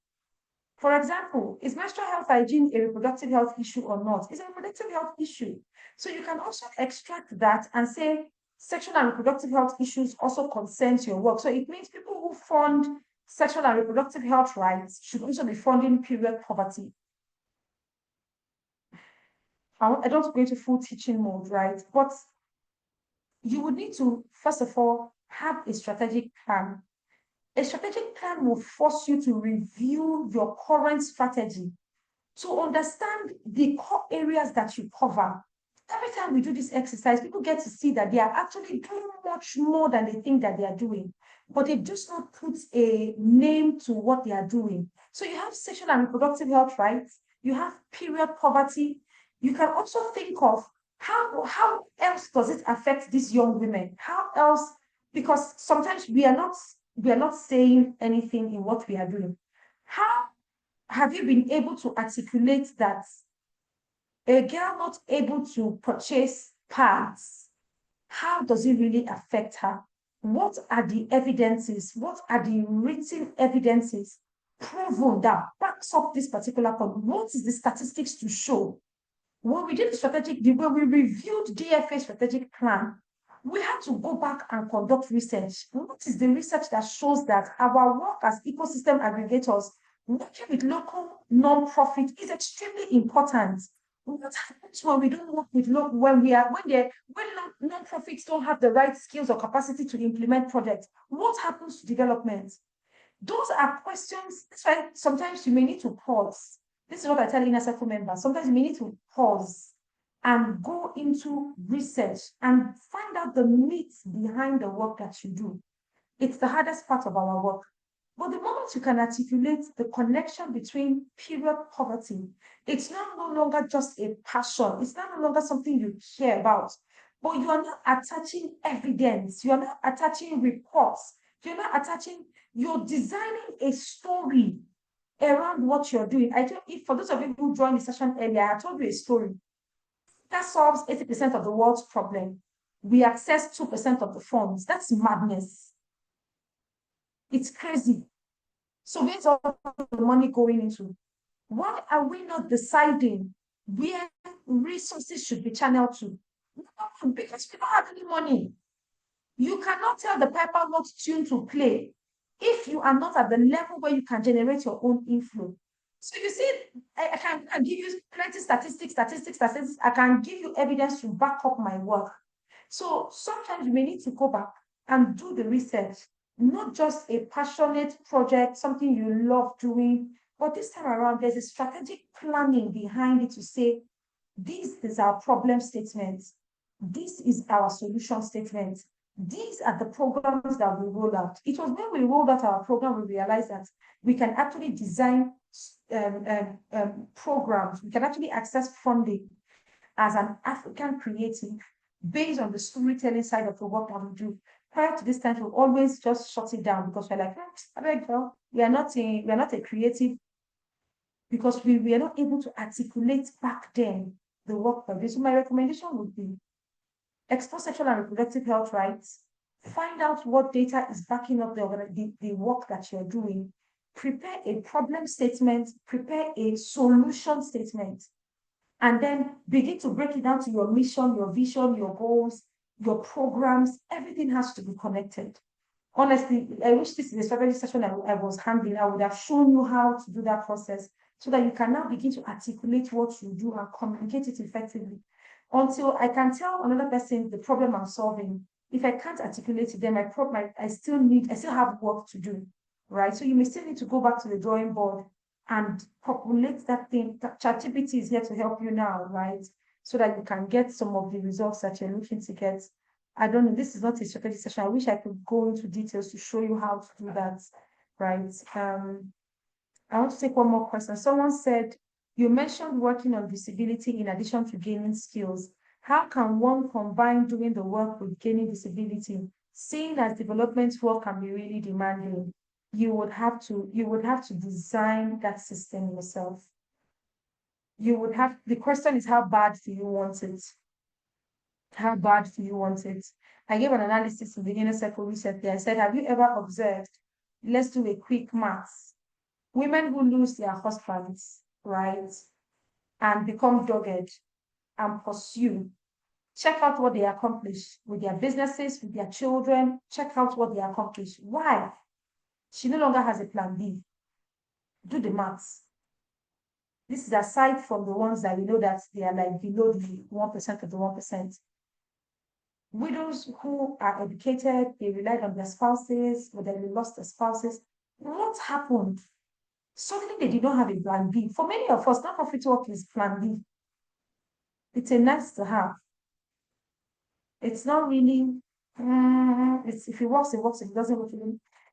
For example, is menstrual health hygiene a reproductive health issue or not? It's a reproductive health issue. So you can also extract that and say sexual and reproductive health issues also concerns your work. So it means people who fund sexual and reproductive health rights should also be funding period poverty. I don't go into full teaching mode, right? But you would need to, first of all, have a strategic plan. A strategic plan will force you to review your current strategy to understand the core areas that you cover. Every time we do this exercise, people get to see that they are actually doing much more than they think that they are doing. but they've just not put a name to what they are doing. So you have sexual and reproductive health rights, you have period poverty. You can also think of how else does it affect these young women? How else? Because sometimes we are not saying anything in what we are doing. How have you been able to articulate that a girl not able to purchase pads, how does it really affect her? What are the evidences? What are the written evidences proven that backs up this particular point? What is the statistics to show? When we did the when we reviewed DFA strategic plan, we had to go back and conduct research. What is the research that shows that our work as ecosystem aggregators, working with local non-profit is extremely important? What happens when we don't work with when non-profits don't have the right skills or capacity to implement projects? What happens to development? Those are questions. That's why sometimes you may need to pause. This is what I tell inner circle members. Sometimes you may need to pause and go into research and find out the myths behind the work that you do. It's the hardest part of our work. But the moment you can articulate the connection between period poverty, it's now no longer just a passion. It's now no longer something you care about. But you are not attaching evidence. You are not attaching reports. You're not attaching, you're designing a story around what you're doing. I told if for those of you who joined the session earlier, I told you a story that solves 80% of the world's problem. We access 2% of the funds. That's madness. It's crazy. So where's all the money going into? Why are we not deciding where resources should be channeled to? Because we don't have any money. You cannot tell the piper what tune to play if you are not at the level where you can generate your own inflow. So you see, I can give you plenty statistics. I can give you evidence to back up my work. So sometimes you may need to go back and do the research, not just a passionate project, something you love doing, but this time around, there's a strategic planning behind it to say, this is our problem statement. This is our solution statement. These are the programs that we roll out. It was when we rolled out our program, we realized that we can actually design programs. We can actually access funding as an African creative based on the storytelling side of the work that we do. Prior to this time, we always just shut it down because we're like, girl, we are not a creative, because we were not able to articulate back then the work that we do. So my recommendation would be explore sexual and reproductive health rights, find out what data is backing up the work that you're doing, prepare a problem statement, prepare a solution statement, and then begin to break it down to your mission, your vision, your goals, your programs. Everything has to be connected. Honestly, I wish this is a strategy session I was handling. I would have shown you how to do that process so that you can now begin to articulate what you do and communicate it effectively. Until I can tell another person the problem I'm solving, if I can't articulate it, then I still have work to do, right? So you may still need to go back to the drawing board and populate that thing. ChatGPT is here to help you now, right? So that you can get some of the results that you're looking to get. I don't know, this is not a strategy session. I wish I could go into details to show you how to do that, right? I want to take one more question. Someone said, you mentioned working on visibility in addition to gaining skills. How can one combine doing the work with gaining visibility? Seeing as development work can be really demanding, you would have to design that system yourself. The question is, how bad do you want it? How bad do you want it? I gave an analysis in the inner circle recently. I said, have you ever observed, let's do a quick maths, women who lose their husbands, right, and become dogged and pursue, check out what they accomplish with their businesses, with their children, check out what they accomplish. Why? She no longer has a plan B. Do the maths. This is aside from the ones that we know that they are like below the 1% of the 1%. Widows who are educated, they relied on their spouses, but then they lost their spouses. What happened? Suddenly they did not have a plan B. For many of us, non-profit work is plan B. It's a nice to have. It's not really If it works, it works. If it doesn't work,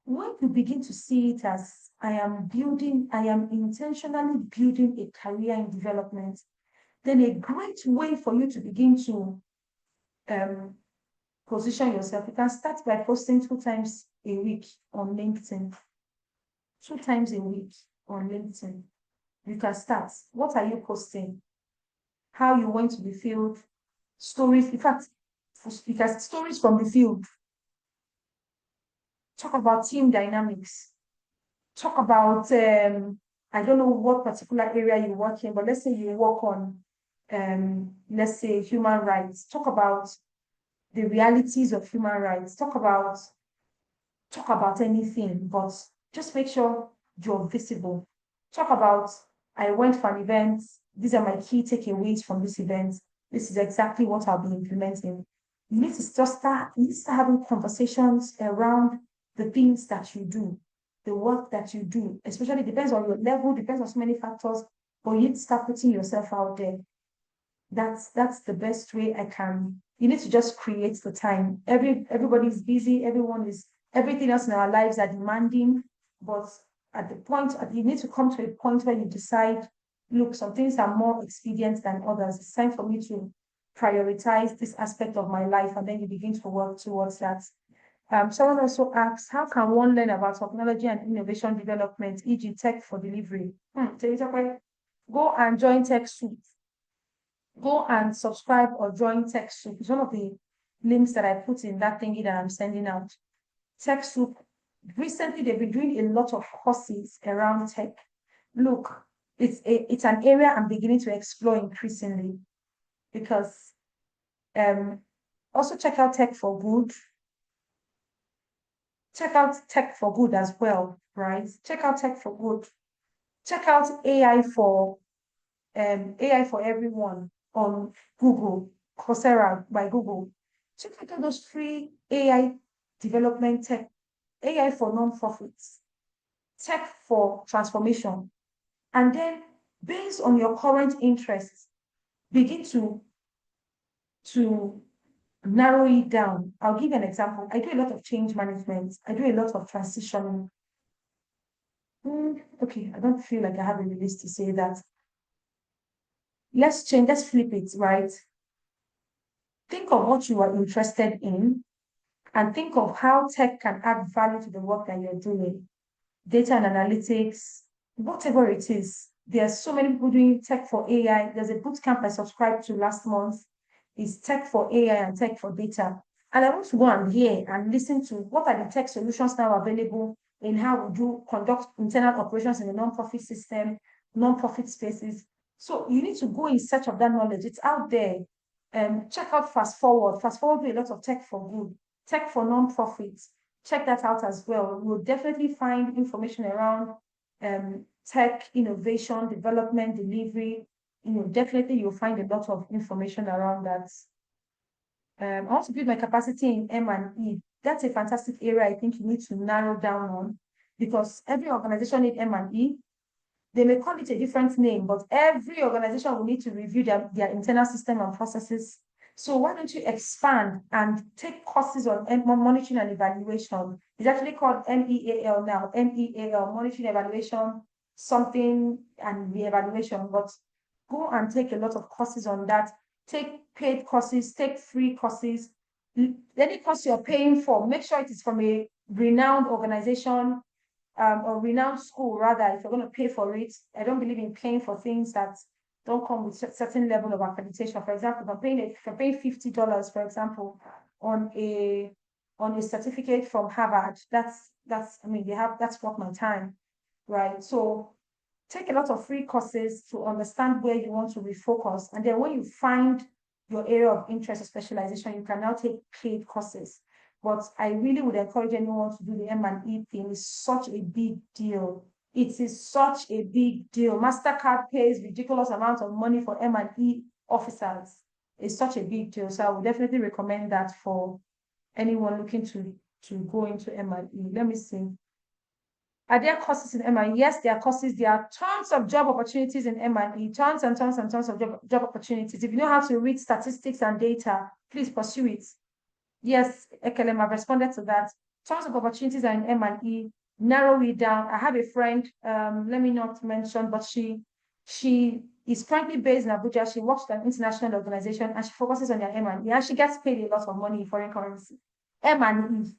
when you begin to see it as I am intentionally building a career in development, then a great way for you to begin to um, position yourself, you can start by posting 2 times a week on LinkedIn. 2 times a week on LinkedIn. You can start. What are you posting? How you went to the field, stories. In fact, you can stories from the field. Talk about team dynamics. Talk about I don't know what particular area you work in, but let's say you work on let's say human rights. Talk about the realities of human rights. Talk about anything, but just make sure you're visible. Talk about I went for an event. These are my key takeaways from this event. This is exactly what I'll be implementing. You need to just start having conversations around the things that you do, the work that you do, especially depends on your level, depends on so many factors, but you need to start putting yourself out there. That's the best way I can. You need to just create the time. Everybody's busy, everything else in our lives are demanding, but at the point you need to come to a point where you decide, look, some things are more expedient than others. It's time for me to prioritize this aspect of my life, and then you begin to work towards that. Someone also asks, how can one learn about technology and innovation development, e.g. tech for delivery? Go and join TechSoup. Go and subscribe or join TechSoup. It's one of the links that I put in that thingy that I'm sending out. TechSoup, recently they've been doing a lot of courses around tech. Look, it's an area I'm beginning to explore increasingly, because also check out Tech for Good. Check out Tech for Good as well, right? Check out Tech for Good. Check out AI for Everyone on Google, Coursera by Google. Check out all those free AI development tech, AI for non-profits, tech for transformation. And then based on your current interests, begin to narrow it down. I'll give you an example. I do a lot of change management. I do a lot of transitioning. Okay, I don't feel like I have a release to say that. Let's flip it, right? Think of what you are interested in and think of how tech can add value to the work that you're doing. Data and analytics, whatever it is. There are so many people doing tech for AI. There's a bootcamp I subscribed to last month. It's tech for AI and tech for data. And I want to go and hear and listen to what are the tech solutions now available in how we do conduct internal operations in the non-profit system, non-profit spaces. So you need to go in search of that knowledge. It's out there. Check out Fast Forward. Fast Forward do a lot of tech for good, tech for non-profits. Check that out as well. We'll definitely find information around tech, innovation, development, delivery. Definitely you'll find a lot of information around that. I want to build my capacity in M&E. That's a fantastic area I think you need to narrow down on, because every organization needs M&E. They may call it a different name, but every organization will need to review their internal system and processes. So why don't you expand and take courses on monitoring and evaluation? It's actually called MEAL now, MEAL, monitoring, evaluation, something, and reevaluation. But go and take a lot of courses on that. Take paid courses, take free courses. Any course you're paying for, make sure it is from a renowned organization, or renowned school, rather, if you're going to pay for it. I don't believe in paying for things that don't come with a certain level of accreditation. For example, if I'm paying $50, for example, on a certificate from Harvard, that's worth my time, right? So take a lot of free courses to understand where you want to refocus. And then when you find your area of interest or specialization, you can now take paid courses. But I really would encourage anyone to do the M&E thing. It's such a big deal. It is such a big deal. MasterCard pays ridiculous amounts of money for M&E officers. It's such a big deal. So I would definitely recommend that for anyone looking to go into M&E. Let me see. Are there courses in M&E? Yes, there are courses. There are tons of job opportunities in M&E, tons and tons and tons of job opportunities. If you know how to read statistics and data, please pursue it. Yes, Ekelem, I've responded to that. Tons of opportunities are in M&E. Narrow it down. I have a friend, let me not mention, but she is currently based in Abuja. She works at an international organization and she focuses on their M&E, and she gets paid a lot of money in foreign currency. M&E.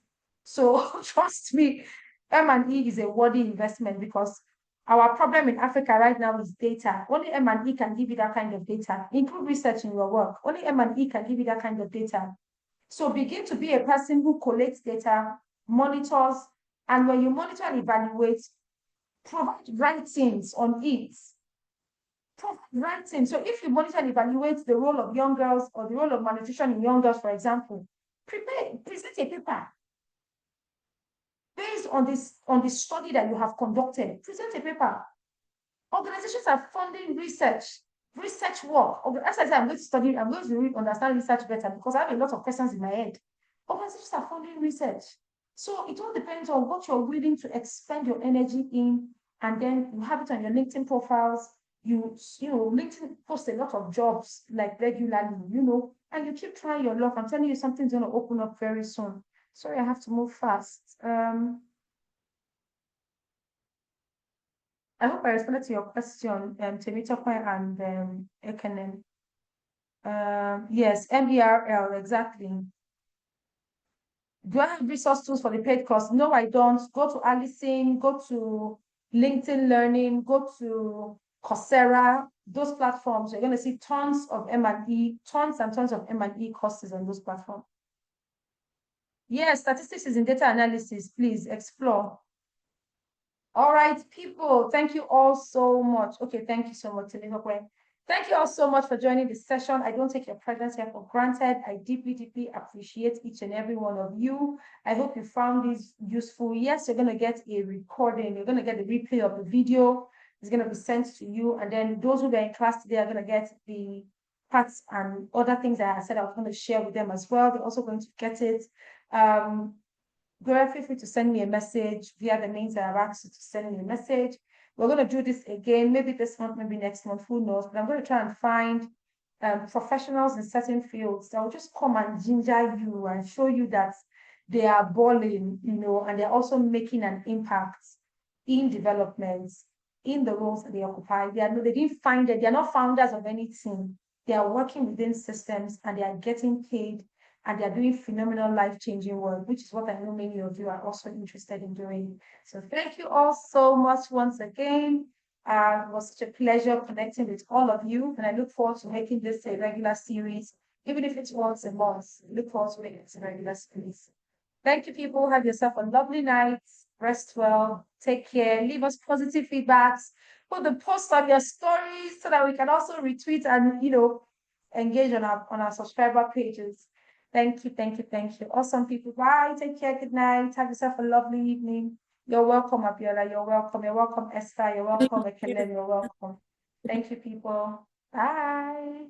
So trust me, M&E is a worthy investment because our problem in Africa right now is data. Only M&E can give you that kind of data. Improve research in your work. Only M&E can give you that kind of data. So begin to be a person who collects data, monitors, and when you monitor and evaluate, provide writings on it. Provide writings. So if you monitor and evaluate the role of young girls or the role of malnutrition in young girls, for example, present a paper based on the study that you have conducted. Present a paper. Organizations are funding research work. As I said, I'm going to study, I'm going to understand research better because I have a lot of questions in my head. Organizations are funding research. So it all depends on what you're willing to expend your energy in, and then you have it on your LinkedIn profiles. You know, LinkedIn posts a lot of jobs like regularly, and you keep trying your luck. I'm telling you, something's going to open up very soon. Sorry, I have to move fast. I hope I responded to your question, Temitope and Ekenen. Yes, MERL, exactly. Do I have resource tools for the paid course? No, I don't. Go to Allison, go to LinkedIn Learning, go to Coursera, those platforms. You're going to see tons of M&E, tons and tons of M&E courses on those platforms. Yes, statistics is in data analysis. Please explore. All right, people, thank you all so much. Okay, thank you so much, Temitope. Thank you all so much for joining this session. I don't take your presence here for granted. I deeply, deeply appreciate each and every one of you. I hope you found this useful. Yes, you're going to get a recording. You're going to get the replay of the video. It's going to be sent to you. And then those who are in class today are going to get the parts and other things that I said I was going to share with them as well. They're also going to get it. Go feel free to send me a message via the means that I've asked you to send me a message. We're going to do this again, maybe this month, maybe next month, who knows? But I'm going to try and find professionals in certain fields that will just come and ginger you and show you that they are balling, and they're also making an impact in development, in the roles that they occupy. They didn't find it. They're not founders of anything. They are working within systems and they are getting paid and they're doing phenomenal life-changing work, which is what I know many of you are also interested in doing. So thank you all so much once again. It was such a pleasure connecting with all of you, and I look forward to making this a regular series, even if it's once a month. I look forward to making it a regular series. Thank you, people. Have yourself a lovely night. Rest well. Take care. Leave us positive feedbacks. Put the post on your stories so that we can also retweet and engage on our subscriber pages. Thank you, thank you, thank you. Awesome, people. Bye. Take care. Good night. Have yourself a lovely evening. You're welcome, Abiola. You're welcome. You're welcome, Esther. You're welcome, Ekele. You're welcome. Thank you, people. Bye.